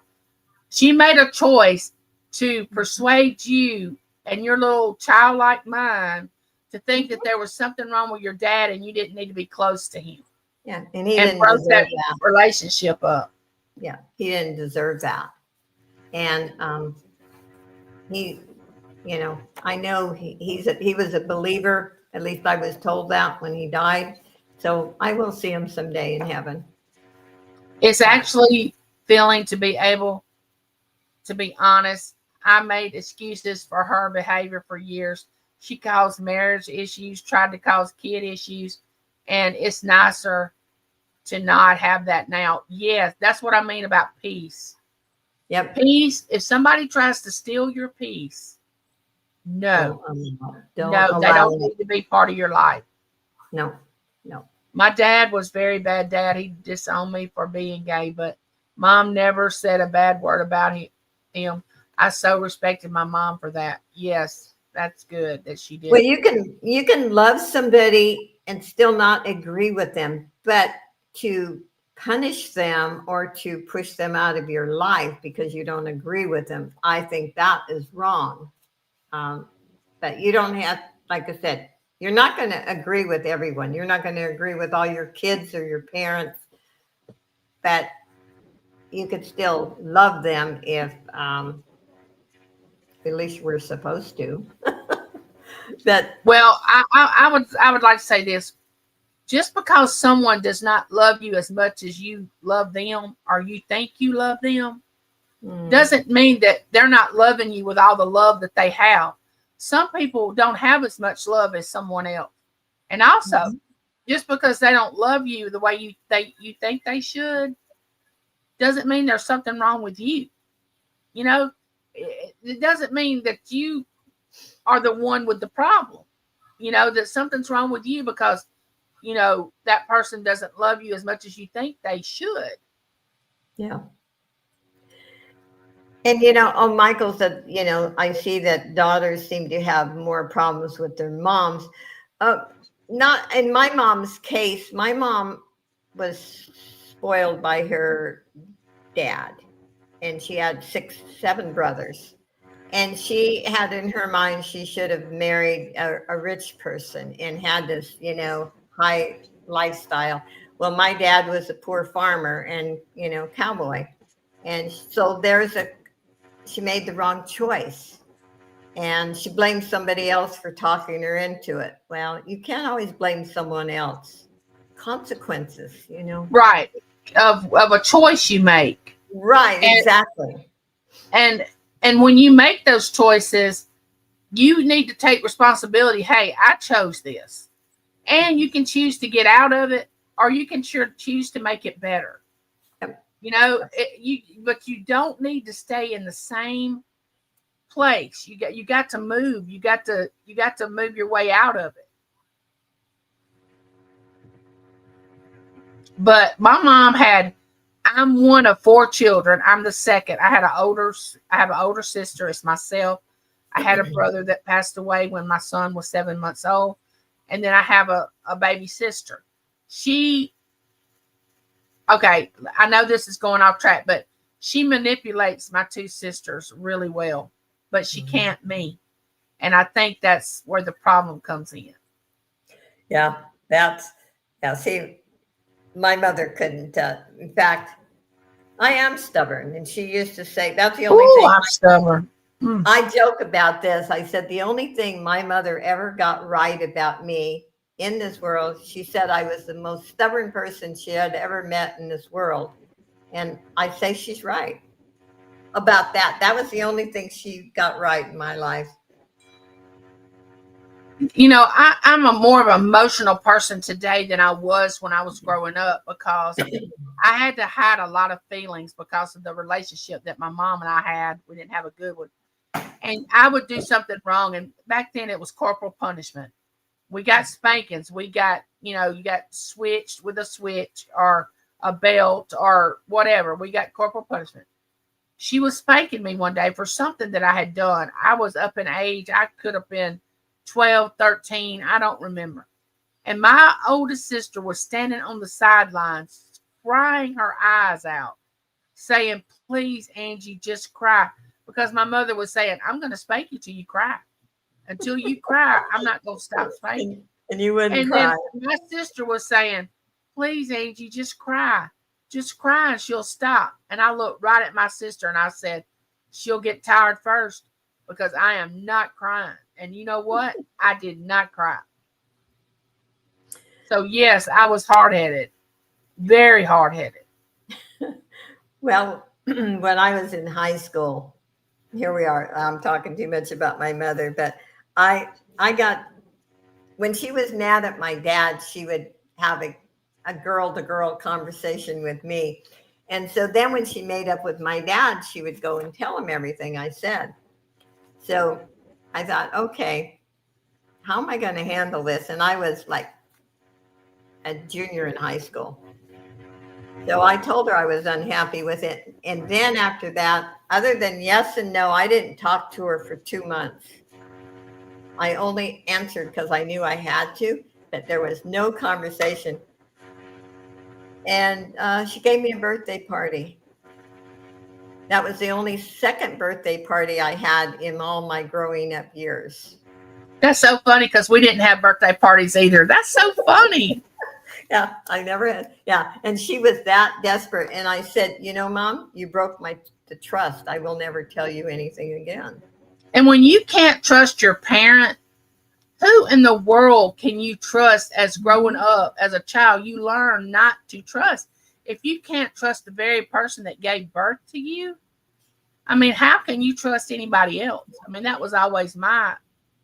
S1: She made a choice to persuade you and your little childlike mind to think that there was something wrong with your dad and you didn't need to be close to him.
S2: Yeah, and he didn't
S1: broke
S2: deserve
S1: that relationship up.
S2: Yeah, he didn't deserve that. And he, I know he was a believer. At least I was told that when he died. So I will see him someday in heaven.
S1: It's actually feeling to be able to be honest. I made excuses for her behavior for years. She caused marriage issues, tried to cause kid issues, and it's nicer to not have that now. Yes, that's what I mean about peace.
S2: Yep.
S1: Peace. If somebody tries to steal your peace, no, they don't need to be part of your life.
S2: No.
S1: My dad was very bad dad. He disowned me for being gay, but Mom never said a bad word about him. I so respected my mom for that. Yes, that's good that she did.
S2: Well, you can love somebody and still not agree with them, but to punish them or to push them out of your life because you don't agree with them, I think that is wrong. But you don't have, like I said, you're not going to agree with everyone. You're not going to agree with all your kids or your parents, but you could still love them if, at least we're supposed to.
S1: Well, I would like to say this. Just because someone does not love you as much as you love them or you think you love them doesn't mean that they're not loving you with all the love that they have. Some people don't have as much love as someone else. And also, just because they don't love you the way you think they should doesn't mean there's something wrong with you. It doesn't mean that you are the one with the problem. That something's wrong with you because that person doesn't love you as much as you think they should.
S2: Yeah. And, Michael said, I see that daughters seem to have more problems with their moms. Not in my mom's case. My mom was spoiled by her dad, and she had 7 brothers. And she had in her mind she should have married a rich person and had this, high lifestyle. Well, my dad was a poor farmer and, cowboy. And so she made the wrong choice. And she blamed somebody else for talking her into it. Well, you can't always blame someone else. Consequences,
S1: Right. Of a choice you make.
S2: Right, exactly.
S1: And when you make those choices, you need to take responsibility. Hey, I chose this. And you can choose to get out of it, or you can choose to make it better. But you don't need to stay in the same place. You got to move. You got to move your way out of it. But my mom I'm one of 4 children. I'm the second. I have an older sister. It's myself. I had a brother that passed away when my son was 7 months old. And then I have a baby sister. Okay, I know this is going off track, but she manipulates my 2 sisters really well, but she can't me. And I think that's where the problem comes in.
S2: Yeah, see, my mother couldn't. In fact, I am stubborn. And she used to say, that's the only thing.
S1: I'm stubborn.
S2: I joke about this. I said, the only thing my mother ever got right about me in this world, she said I was the most stubborn person she had ever met in this world. And I say she's right about that. That was the only thing she got right in my life.
S1: I'm a more of an emotional person today than I was when I was growing up, because I had to hide a lot of feelings because of the relationship that my mom and I had. We didn't have a good one. And I would do something wrong. And back then it was corporal punishment. We got spankings. We got, you got switched with a switch or a belt or whatever. We got corporal punishment. She was spanking me one day for something that I had done. I was up in age. I could have been 12, 13. I don't remember. And my oldest sister was standing on the sidelines, crying her eyes out, saying, please, Angie, just cry. Because my mother was saying, I'm going to spank you till you cry. Until you cry, I'm not going to stop spanking.
S2: And you wouldn't cry.
S1: Then my sister was saying, please, Angie, just cry. Just cry and she'll stop. And I looked right at my sister and I said, she'll get tired first, because I am not crying. And you know what? I did not cry. So, yes, I was hard-headed. Very hard-headed.
S2: Well, when I was in high school, here we are. I'm talking too much about my mother, but I got, when she was mad at my dad, she would have a girl-to-girl conversation with me. And so then when she made up with my dad, she would go and tell him everything I said. So I thought, okay, how am I going to handle this? And I was like a junior in high school. So I told her I was unhappy with it. And then after that, other than yes and no, I didn't talk to her for 2 months. I only answered because I knew I had to, but there was no conversation. And she gave me a birthday party. That was the only second birthday party I had in all my growing up years.
S1: That's so funny, because we didn't have birthday parties either. That's so funny.
S2: Yeah, I never had. Yeah. And she was that desperate. And I said, Mom, you broke the trust. I will never tell you anything again.
S1: And when you can't trust your parent, who in the world can you trust? As growing up as a child, you learn not to trust. If you can't trust the very person that gave birth to you, I mean, how can you trust anybody else? I mean, that was always my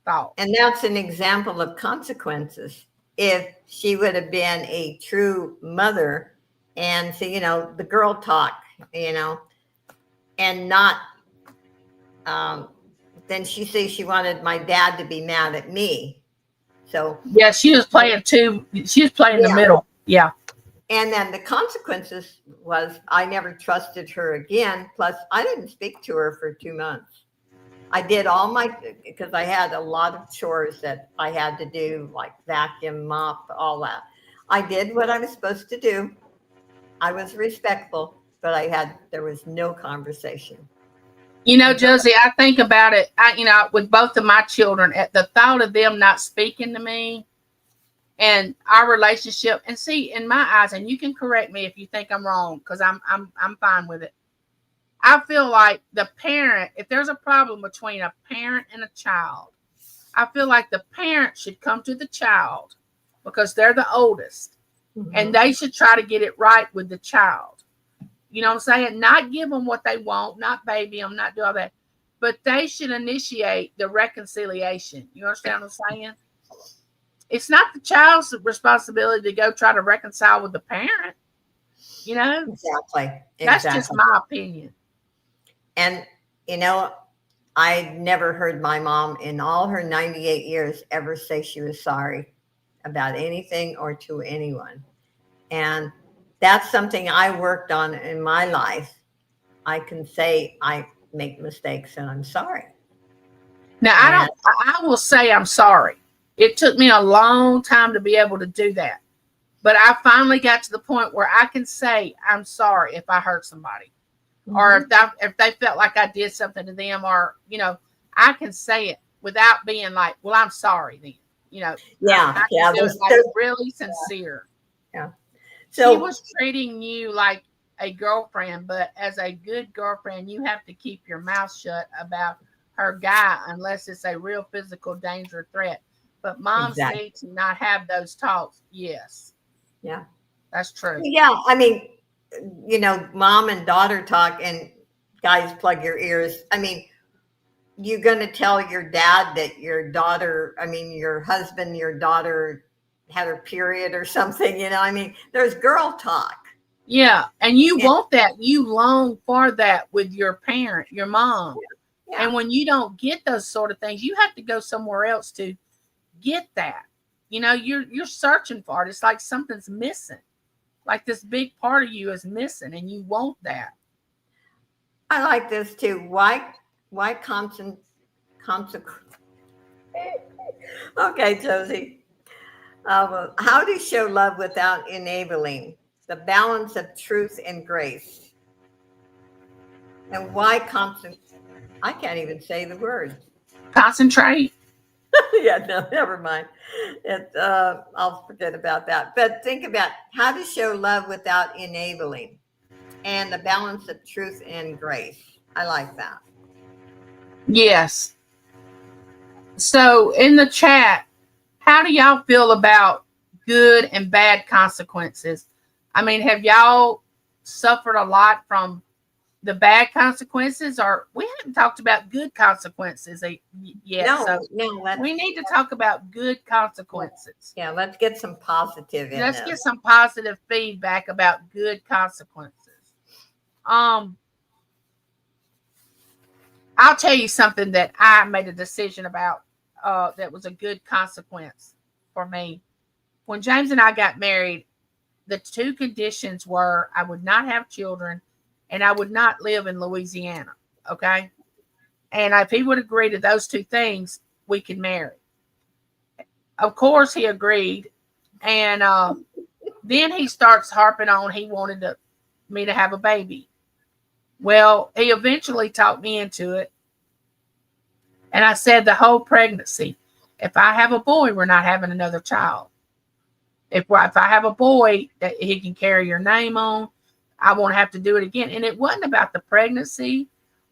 S1: thought.
S2: And that's an example of consequences. If she would have been a true mother and say, the girl talk, and not, then she says she wanted my dad to be mad at me. So
S1: yeah, she was playing the middle. Yeah.
S2: And then the consequences was I never trusted her again. Plus, I didn't speak to her for 2 months. I did because I had a lot of chores that I had to do, like vacuum, mop, all that. I did what I was supposed to do. I was respectful, but there was no conversation.
S1: Josie, I think about it, with both of my children, at the thought of them not speaking to me and our relationship, and see, in my eyes, and you can correct me if you think I'm wrong, because I'm fine with it. I feel like the parent, if there's a problem between a parent and a child, I feel like the parent should come to the child because they're the oldest, and they should try to get it right with the child. You know what I'm saying? Not give them what they want, not baby them, not do all that, but they should initiate the reconciliation. You understand what I'm saying? It's not the child's responsibility to go try to reconcile with the parent. You know,
S2: Exactly.
S1: that's just
S2: Exactly.
S1: my opinion.
S2: And, you know, I never heard my mom in all her 98 years ever say she was sorry about anything or to anyone. And that's something I worked on in my life. I can say I make mistakes and I'm sorry.
S1: Now,
S2: And
S1: I will say I'm sorry. It took me a long time to be able to do that. But I finally got to the point where I can say I'm sorry if I hurt somebody, or
S2: mhm.
S1: if they felt like I did something to them, or I can say it without being like, well, I'm sorry. Then
S2: Yeah,
S1: I can
S2: yeah,
S1: do it like really sincere.
S2: yeah.
S1: She
S2: So
S1: was treating you like a girlfriend, but as a good girlfriend, you have to keep your mouth shut about her guy unless it's a real physical danger threat. But moms
S2: exactly.
S1: need to not have those talks. Yes,
S2: Yeah.
S1: that's true.
S2: Yeah, I mean, mom and daughter talk, and guys, plug your ears. I mean, you're going to tell your dad that your daughter, I mean, your husband, your daughter had her period or something, I mean, there's girl talk.
S1: Yeah, and you
S2: And
S1: want that. You long for that with your parent, your mom.
S2: yeah,
S1: And when you don't get those sort of things, you have to go somewhere else to get that. You're searching for it. It's like something's missing. Like this big part of you is missing and you want that.
S2: I like this too. Why consecrate? Okay, Josie. How to show love without enabling the balance of truth and grace, and why constant? I can't even say the word.
S1: Concentrate.
S2: Yeah, no, never mind. I'll forget about that. But think about how to show love without enabling, and the balance of truth and grace. I like that.
S1: Yes. So in the chat, how do y'all feel about good and bad consequences? I mean, have y'all suffered a lot from the bad consequences, or we haven't talked about good consequences yet?
S2: No,
S1: So
S2: no,
S1: we need to talk about good consequences.
S2: yeah, let's get some positive in
S1: Let's get
S2: this.
S1: some positive feedback about good consequences. Um, I'll tell you something that I made a decision about that was a good consequence for me. When James and I got married, the two conditions were I would not have children and I would not live in Louisiana. Okay. And if he would agree to those two things, we could marry. Of course, he agreed. And then he starts harping on he wanted me to have a baby. Well, he eventually talked me into it. And I said the whole pregnancy, if I have a boy, we're not having another child. If I have a boy that he can carry your name on, I won't have to do it again. And it wasn't about the pregnancy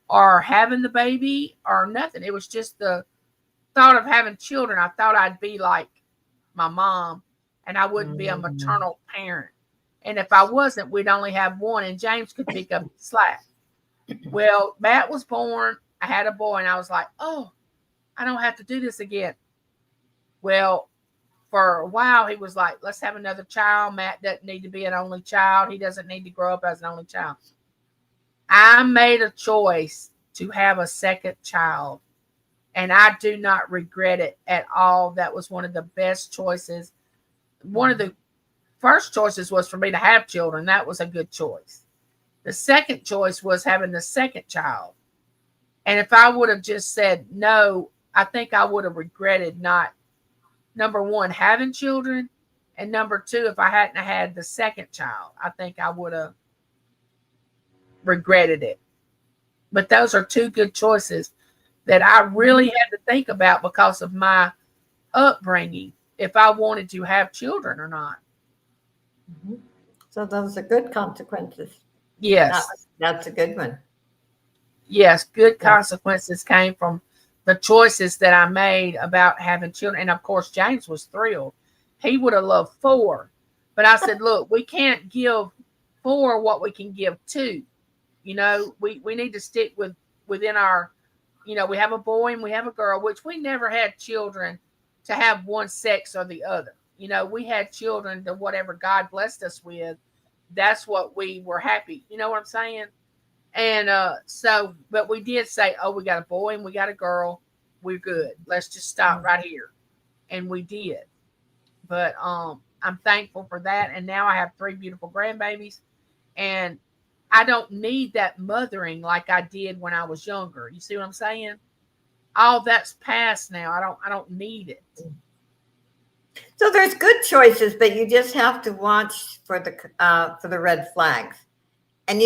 S1: or having the baby or nothing. It was just the thought of having children. I thought I'd be like my mom and I wouldn't be a
S2: Mhm.
S1: maternal parent. And if I wasn't, we'd only have one and James could pick up the slack. Well, Matt was born. I had a boy and I was like, oh, I don't have to do this again. Well, for a while, he was like, let's have another child. Matt doesn't need to be an only child. He doesn't need to grow up as an only child. I made a choice to have a second child, and I do not regret it at all. That was one of the best choices. One of the first choices was for me to have children. That was a good choice. The second choice was having the second child. And if I would have just said no, I think I would have regretted not, number one, having children, and number two, if I hadn't had the second child, I think I would have regretted it. But those are two good choices that I really had to think about because of my upbringing, if I wanted to have children or not.
S2: Mhm. So those are good consequences.
S1: Yes,
S2: That's a good one.
S1: yes, good
S2: Yeah.
S1: consequences came from the choices that I made about having children. And of course, James was thrilled. He would have loved four. But I said, look, we can't give four what we can give two. We need to stick within our, we have a boy and we have a girl, which we never had children to have one sex or the other. We had children to whatever God blessed us with, that's what we were happy. You know what I'm saying? And so, but we did say, oh, we got a boy and we got a girl. We're good. Let's just stop right here. And we did. But I'm thankful for that. And now I have 3 beautiful grandbabies. And I don't need that mothering like I did when I was younger. You see what I'm saying? All that's past now. I don't need it.
S2: So there's good choices, but you just have to watch for the red flags. And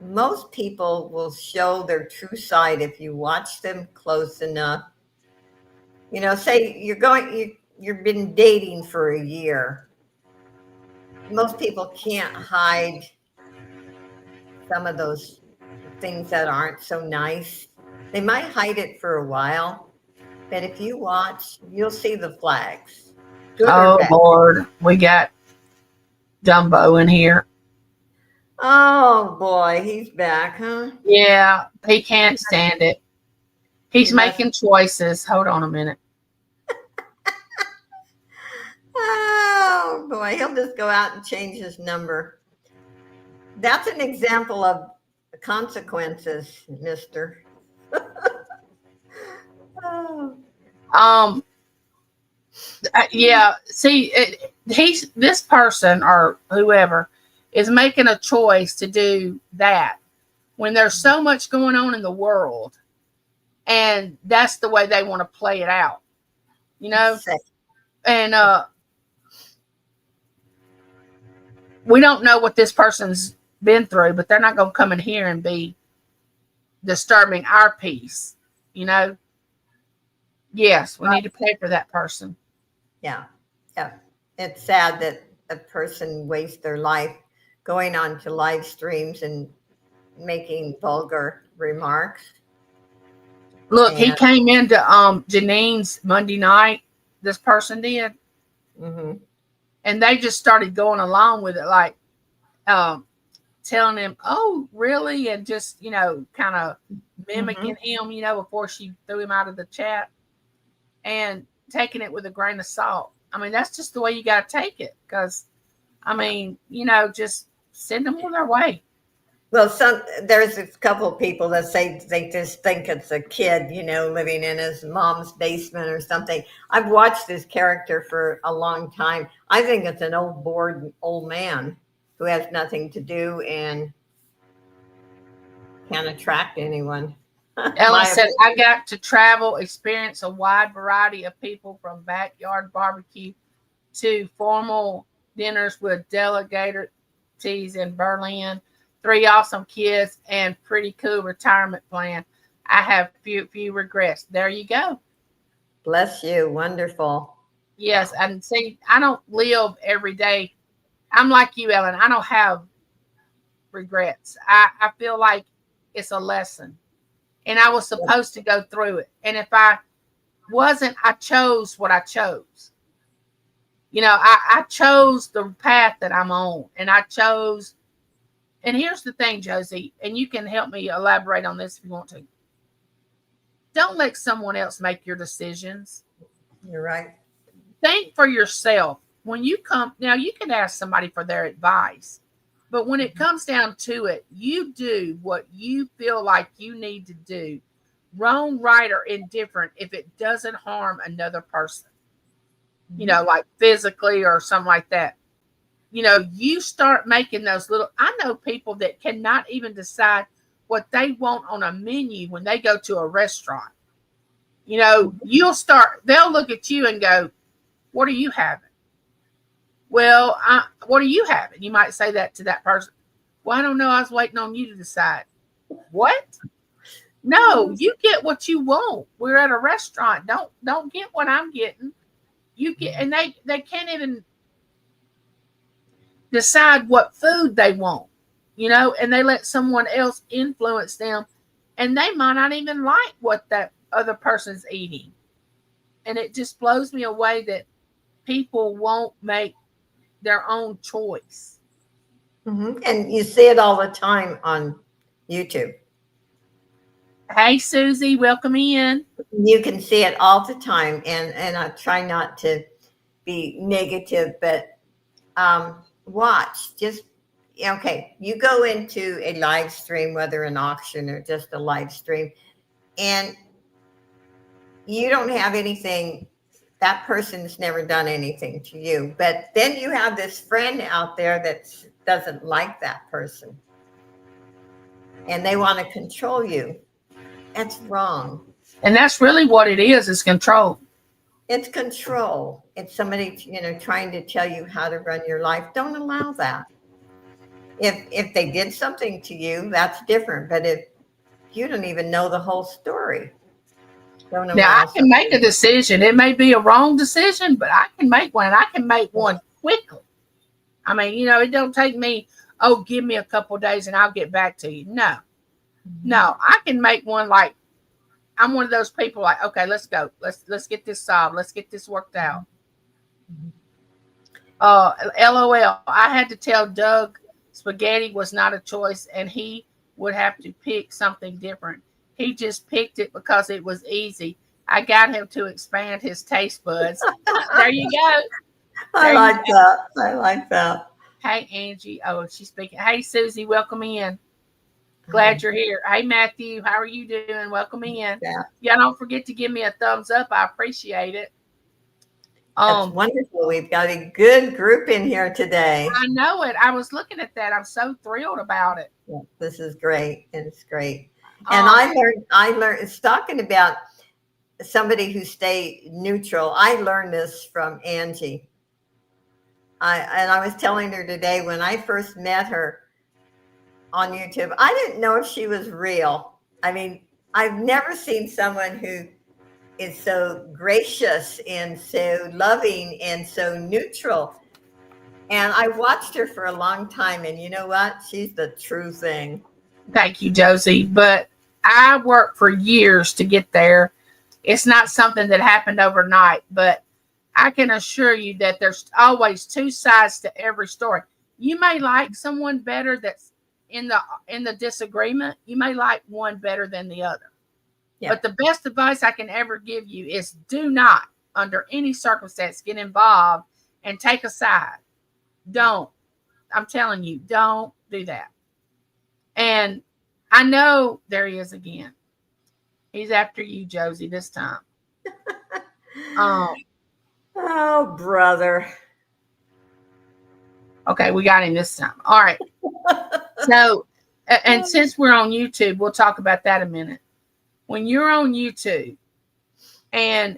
S2: most people will show their true side if you watch them close enough. Say you've been dating for a year. Most people can't hide some of those things that aren't so nice. They might hide it for a while, but if you watch, you'll see the flags. Good or
S1: Oh,
S2: bad.
S1: Lord. We got Dumbo in here.
S2: Oh boy, he's back, huh?
S1: Yeah, he can't stand it. He's
S2: He must-
S1: making choices. Hold on a minute.
S2: Oh boy, he'll just go out and change his number. That's an example of consequences, mister. Oh.
S1: Yeah. See, this person or whoever is making a choice to do that when there's so much going on in the world, and that's the way they want to play it out. And we don't know what this person's been through, but they're not going to come in here and be disturbing our peace. Yes, we need to pray for that person.
S2: Yeah. It's sad that a person wastes their life going on to live streams and making vulgar remarks.
S1: Look, he came into Janine's Monday night. This person did, and they just started going along with it, like telling him, "Oh, really?" and just kind of mimicking him, before she threw him out of the chat, and taking it with a grain of salt. I mean, that's just the way you got to take it, because, just send them on their way.
S2: Well, there's a couple of people that say they just think it's a kid, living in his mom's basement or something. I've watched this character for a long time. I think it's an old, bored old man who has nothing to do and can't attract anyone.
S1: Ellen said, I got to travel, experience a wide variety of people, from backyard barbecue to formal dinners with delegates in Berlin, 3 awesome kids, and pretty cool retirement plan. I have few regrets. There you go.
S2: Bless you. Wonderful.
S1: Yes. And see, I don't live every day. I'm like you, Ellen. I don't have regrets. I feel like it's a lesson. And I was supposed to go through it. And if I wasn't, I chose what I chose. I chose the path that I'm on. And I chose. And here's the thing, Josie, and you can help me elaborate on this if you want to. Don't let someone else make your decisions.
S2: You're right.
S1: Think for yourself. When you come, now you can ask somebody for their advice. But when it comes down to it, you do what you feel like you need to do, wrong, right, or indifferent, if it doesn't harm another person, like physically or something like that. You start making those little, I know people that cannot even decide what they want on a menu when they go to a restaurant. They'll look at you and go, what are you having? Well, what are you having? You might say that to that person. Well, I don't know. I was waiting on you to decide. What? No, you get what you want. We're at a restaurant. Don't get what I'm getting. You get, and they can't even decide what food they want, and they let someone else influence them, and they might not even like what that other person's eating. And it just blows me away that people won't make their own choice.
S2: And you see it all the time on YouTube.
S1: Hey, Susie, welcome in.
S2: You can see it all the time, and I try not to be negative, but watch. Just okay. You go into a live stream, whether an auction or just a live stream, and you don't have anything. That person's never done anything to you, but then you have this friend out there that doesn't like that person, and they want to control you. That's wrong.
S1: And that's really what it is control.
S2: It's control. It's somebody, trying to tell you how to run your life. Don't allow that. If they did something to you, that's different. But if you don't even know the whole story, don't allow.
S1: Now I can make a decision. It may be a wrong decision, but I can make one. And I can make one quickly. I mean, it don't take me, give me a couple of days and I'll get back to you. No, I can make one. Like, I'm one of those people like, okay, let's go. Let's get this solved. Let's get this worked out. LOL. I had to tell Doug spaghetti was not a choice and he would have to pick something different. He just picked it because it was easy. I got him to expand his taste buds. There you go.
S2: I like that.
S1: Hey, Angie. Oh, she's speaking. Hey, Susie, welcome in. Glad you're here. Hey, Matthew, how are you doing? Welcome in. Yeah, don't forget to give me a thumbs up. I appreciate it.
S2: That's wonderful. We've got a good group in here today.
S1: I know it. I was looking at that. I'm so thrilled about it.
S2: Yeah, this is great. It's great. And I learned, it's talking about somebody who stay neutral. I learned this from Angie. I was telling her today when I first met her on YouTube, I didn't know if she was real. I mean, I've never seen someone who is so gracious and so loving and so neutral. And I watched her for a long time, and you know what? She's the true thing.
S1: Thank you, Josie. But I worked for years to get there. It's not something that happened overnight, but I can assure you that there's always two sides to every story. You may like someone better that's in the disagreement. You may like one better than the other. Yeah. But the best advice I can ever give you is do not, under any circumstance, get involved and take a side. Don't. I'm telling you, don't do that. And I know there he is again. He's after you, Josie, this time.
S2: Oh, brother.
S1: Okay, we got him this time. All right. So, and since we're on YouTube, we'll talk about that a minute. When you're on YouTube, and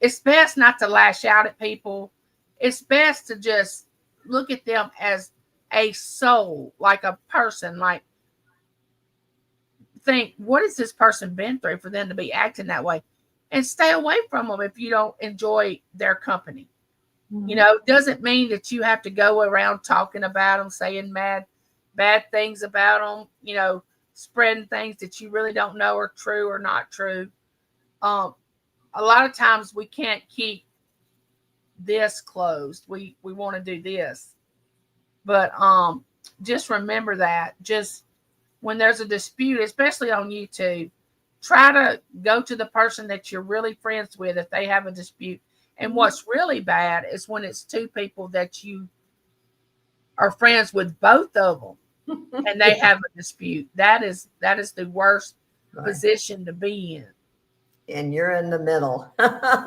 S1: it's best not to lash out at people, it's best to just look at them as a soul, like a person, like think, what has this person been through for them to be acting that way? And stay away from them if you don't enjoy their company. Mm-hmm. Doesn't mean that you have to go around talking about them, saying bad things about them, spreading things that you really don't know are true or not true. A lot of times we can't keep this closed. We want to do this. But just remember that. Just when there's a dispute, especially on YouTube, try to go to the person that you're really friends with if they have a dispute. And what's really bad is when it's two people that you are friends with, both of them, and they have a dispute. That is the worst position to be in.
S2: And you're in the middle.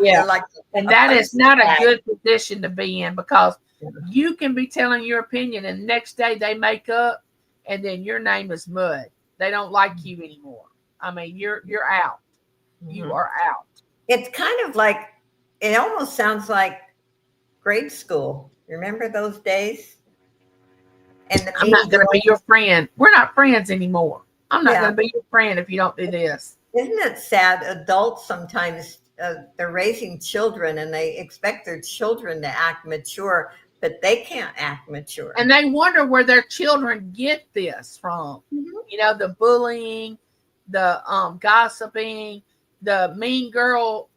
S1: Yeah. And that is not a good position to be in, because you can be telling your opinion and next day they make up and then your name is mud. They don't like you anymore. I mean, you're out. Mm-hmm. You are out.
S2: It's kind of like, it almost sounds like grade school. Remember those days? And
S1: I'm not going to be your friend. We're not friends anymore. I'm not going to be your friend if you don't do this.
S2: Isn't it sad? Adults sometimes, they're raising children and they expect their children to act mature, but they can't act mature.
S1: And they wonder where their children get this from. Mm-hmm. The bullying, the gossiping, the mean girl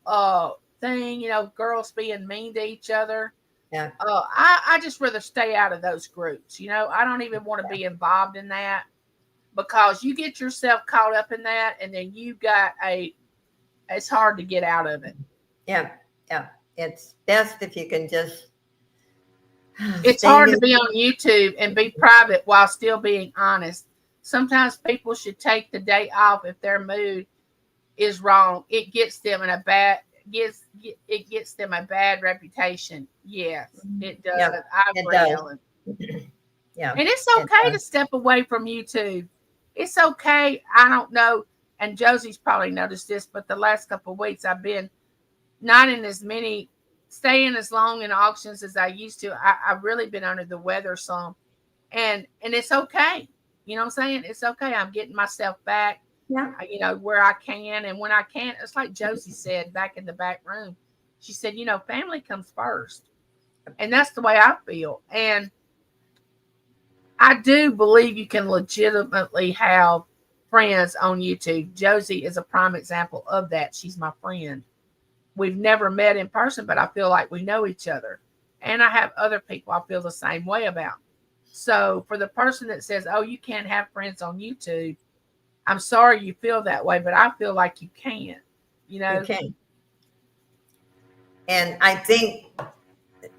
S1: thing, girls being mean to each other.
S2: Yeah.
S1: I just rather stay out of those groups. I don't even want to be involved in that, because you get yourself caught up in that and then it's hard to get out of it.
S2: Yeah. Yeah. It's best if you can just
S1: It's
S2: Stay
S1: hard to
S2: new.
S1: be on YouTube and be private while still being honest. Sometimes people should take the day off if their mood is wrong. It gets them in a bad it gets them a bad reputation. Yes, it does.
S2: Yep,
S1: I
S2: it
S1: agree,
S2: does.
S1: Ellen.
S2: Yeah,
S1: And it's
S2: it
S1: okay to
S2: does.
S1: step away from YouTube. It's okay. I don't know, and Josie's probably noticed this, but the last couple of weeks I've been not in as many, staying as long in auctions as I used to. I've really been under the weather some, and it's okay. You know what I'm saying? It's okay. I'm getting myself back,
S2: Yeah.
S1: where I can, and when I can't, it's like Josie said back in the back room. She said, family comes first, and that's the way I feel. And I do believe you can legitimately have friends on YouTube. Josie is a prime example of that. She's my friend. We've never met in person, but I feel like we know each other. And I have other people I feel the same way about. So for the person that says, oh, you can't have friends on YouTube, I'm sorry you feel that way, but I feel like you can.
S2: You can. And I think
S1: Hey,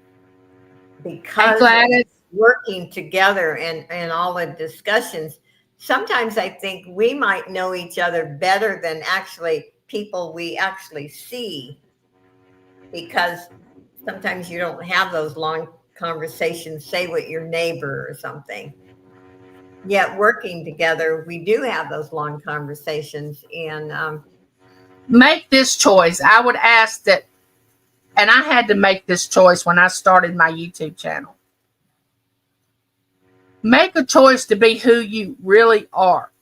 S2: because of
S1: Gladys.
S2: working together and all the discussions, sometimes I think we might know each other better than actually people we actually see, because sometimes you don't have those long conversations, say with your neighbor or something. Yet working together, we do have those long conversations. And
S1: Make this choice. I would ask that, and I had to make this choice when I started my YouTube channel. Make a choice to be who you really are.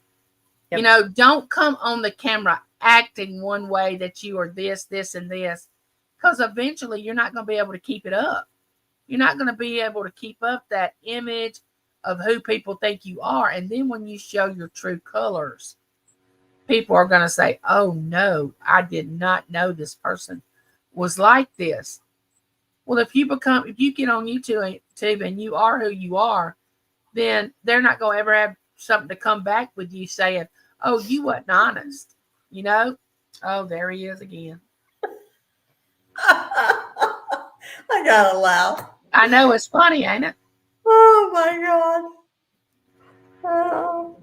S2: Yep.
S1: Don't come on the camera acting one way that you are this, this, and this, because eventually you're not going to be able to keep it up. You're not going to be able to keep up that image of who people think you are. And then when you show your true colors, people are going to say, oh no, I did not know this person was like this. Well, if you get on YouTube and you are who you are, then they're not going to ever have something to come back with you saying, oh, you wasn't honest. Oh, there he is again.
S2: I gotta laugh.
S1: I know it's funny, ain't it?
S2: Oh my God. Oh,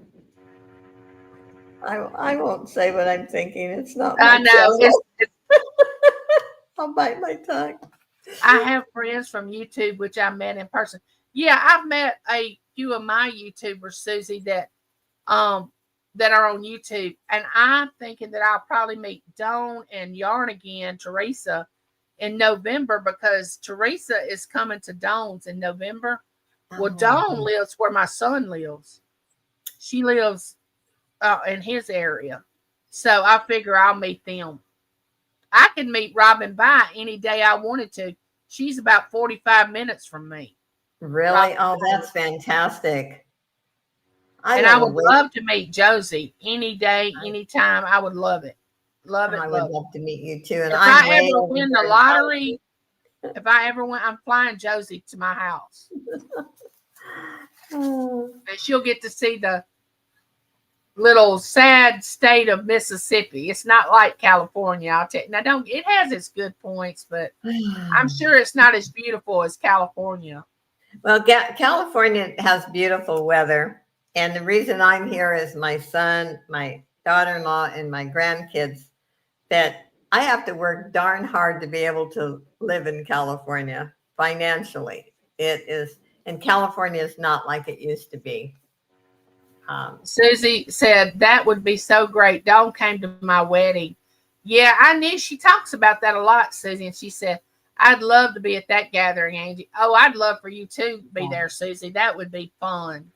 S2: I won't say what I'm thinking. It's not
S1: I
S2: my
S1: know.
S2: channel. I'll bite my tongue.
S1: I have friends from YouTube which I met in person. Yeah, I've met a few of my YouTubers, Susie, that are on YouTube, and I'm thinking that I'll probably meet Dawn and Yarn again, Teresa, in November, because Teresa is coming to Dawn's in November. Well, Dawn lives where my son lives. She lives in his area, so I figure I'll meet them. I can meet Robin By any day I wanted to. She's about 45 minutes from me.
S2: Really?
S1: Robin
S2: Oh,
S1: By.
S2: that's fantastic. I
S1: And I
S2: will
S1: would
S2: wait.
S1: love to meet Josie any day, anytime. I would love it. Love it,
S2: I would
S1: love it.
S2: love to meet you too. And
S1: If
S2: I'm
S1: I
S2: way
S1: ever
S2: over
S1: win the
S2: here in
S1: lottery, if I ever win, I'm flying Josie to my house.
S2: California.
S1: And she'll get to see the little sad state of Mississippi. It's not like California, I'll tell you. Now, it has its good points, but I'm sure it's not as beautiful as California.
S2: Well, California has beautiful weather. And the reason I'm here is my son, my daughter in law, and my grandkids, that I have to work darn hard to be able to live in California financially. It is, and California is not like it used to be.
S1: Susie said that would be so great. Dawn came to my wedding. Yeah, I knew she talks about that a lot, Susie. And she said, I'd love to be at that gathering, Angie. Oh, I'd love for you to be there, Susie. That would be fun.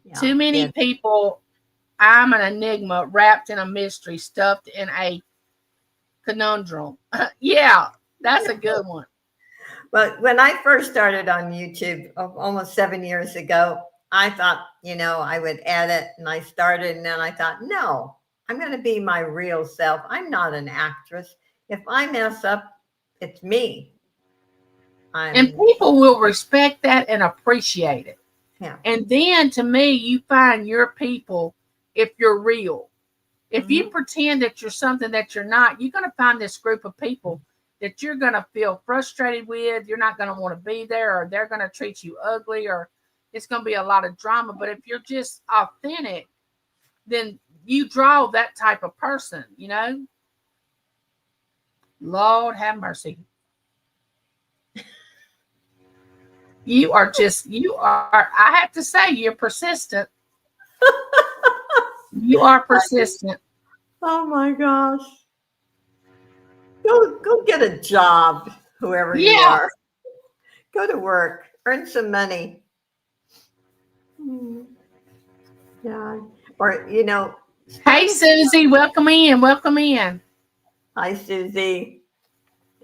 S2: Yeah,
S1: Too many people. I'm an enigma wrapped in a mystery, stuffed in a conundrum. Yeah, that's a good one.
S2: Well, when I first started on YouTube almost 7 years ago, I thought, I would edit, and I started, and then I thought, no, I'm going to be my real self. I'm not an actress. If I mess up, it's me.
S1: And people will respect that and appreciate it.
S2: Yeah.
S1: And then to me, you find your people if you're real. If you pretend that you're something that you're not, you're going to find this group of people that you're going to feel frustrated with. You're not going to want to be there, or they're going to treat you ugly, or it's going to be a lot of drama. But if you're just authentic, then you draw that type of person, you know? Lord have mercy. You are, I have to say, you're persistent. You are persistent.
S2: Oh my gosh. Go get a job, whoever you
S1: Yeah.
S2: are. Go to work, earn some money. Yeah. Or,
S1: Hey, Susie, welcome in. Welcome in.
S2: Hi, Susie.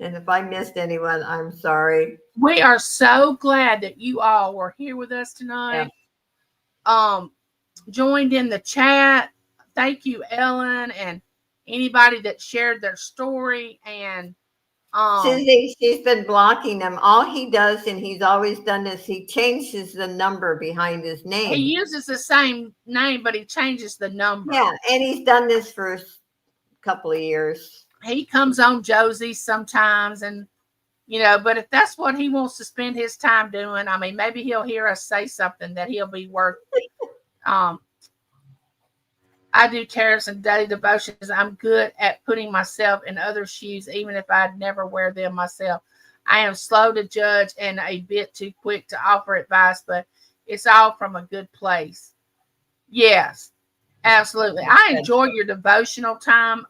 S2: And if I missed anyone, I'm sorry.
S1: We are so glad that you all were here with us tonight. Yeah. Joined in the chat. Thank you, Ellen, and anybody that shared their story. And
S2: Susie, she's been blocking him. All he does, and he's always done this, he changes the number behind his name.
S1: He uses the same name, but he changes the number.
S2: Yeah, and he's done this for a couple of years.
S1: He comes on Josie sometimes, and but if that's what he wants to spend his time doing, I mean, maybe he'll hear us say something that he'll be worth. I do tariffs and daily devotions. I'm good at putting myself in other shoes, even if I'd never wear them myself. I am slow to judge and a bit too quick to offer advice, but it's all from a good place. Yes, absolutely. I enjoy your devotional time,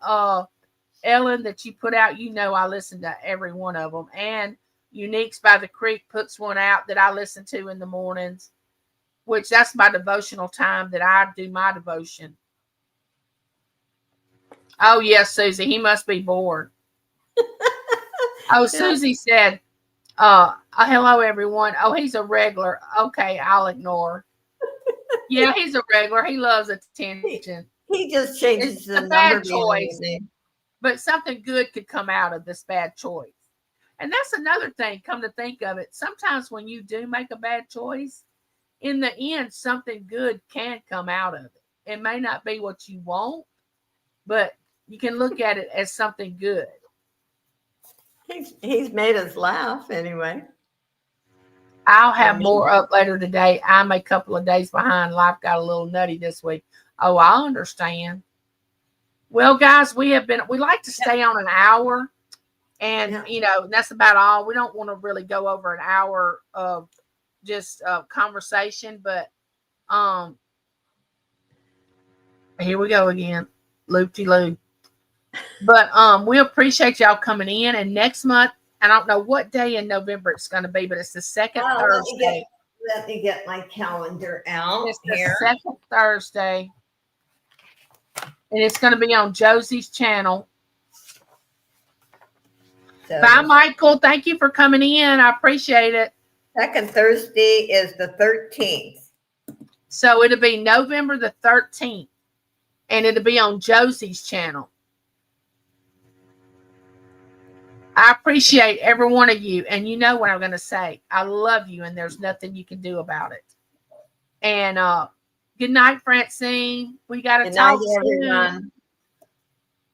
S1: Ellen, that you put out. I listen to every one of them. And Uniques by the Creek puts one out that I listen to in the mornings, which that's my devotional time that I do my devotion. Oh, yes, Susie. He must be bored. Oh, Susie said, hello, everyone. Oh, he's a regular. Okay, I'll ignore. Yeah, he's a regular. He loves attention.
S2: He just changes the number
S1: bad choice. But something good could come out of this bad choice. And that's another thing, come to think of it. Sometimes when you do make a bad choice, in the end, something good can come out of it. It may not be what you want, but you can look at it as something good.
S2: He's made us laugh anyway.
S1: I'll have more up later today. I'm a couple of days behind. Life got a little nutty this week. Oh, I understand. Well, guys, we like to stay on an hour, and that's about all. We don't want to really go over an hour of just conversation, but here we go again, loop-de-loop. But we appreciate y'all coming in, and next month, I don't know what day in November it's going to be, but it's the second Thursday.
S2: Let me get my calendar out.
S1: It's the second Thursday. And it's going to be on Josie's channel. So, bye, Michael. Thank you for coming in. I appreciate it.
S2: Second Thursday is the 13th.
S1: So it'll be November the 13th. And it'll be on Josie's channel. I appreciate every one of you. And you know what I'm going to say. I love you, and there's nothing you can do about it. And good night, Francine. We got to talk soon.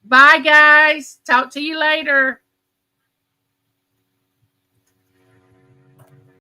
S1: Bye, guys. Talk to you later.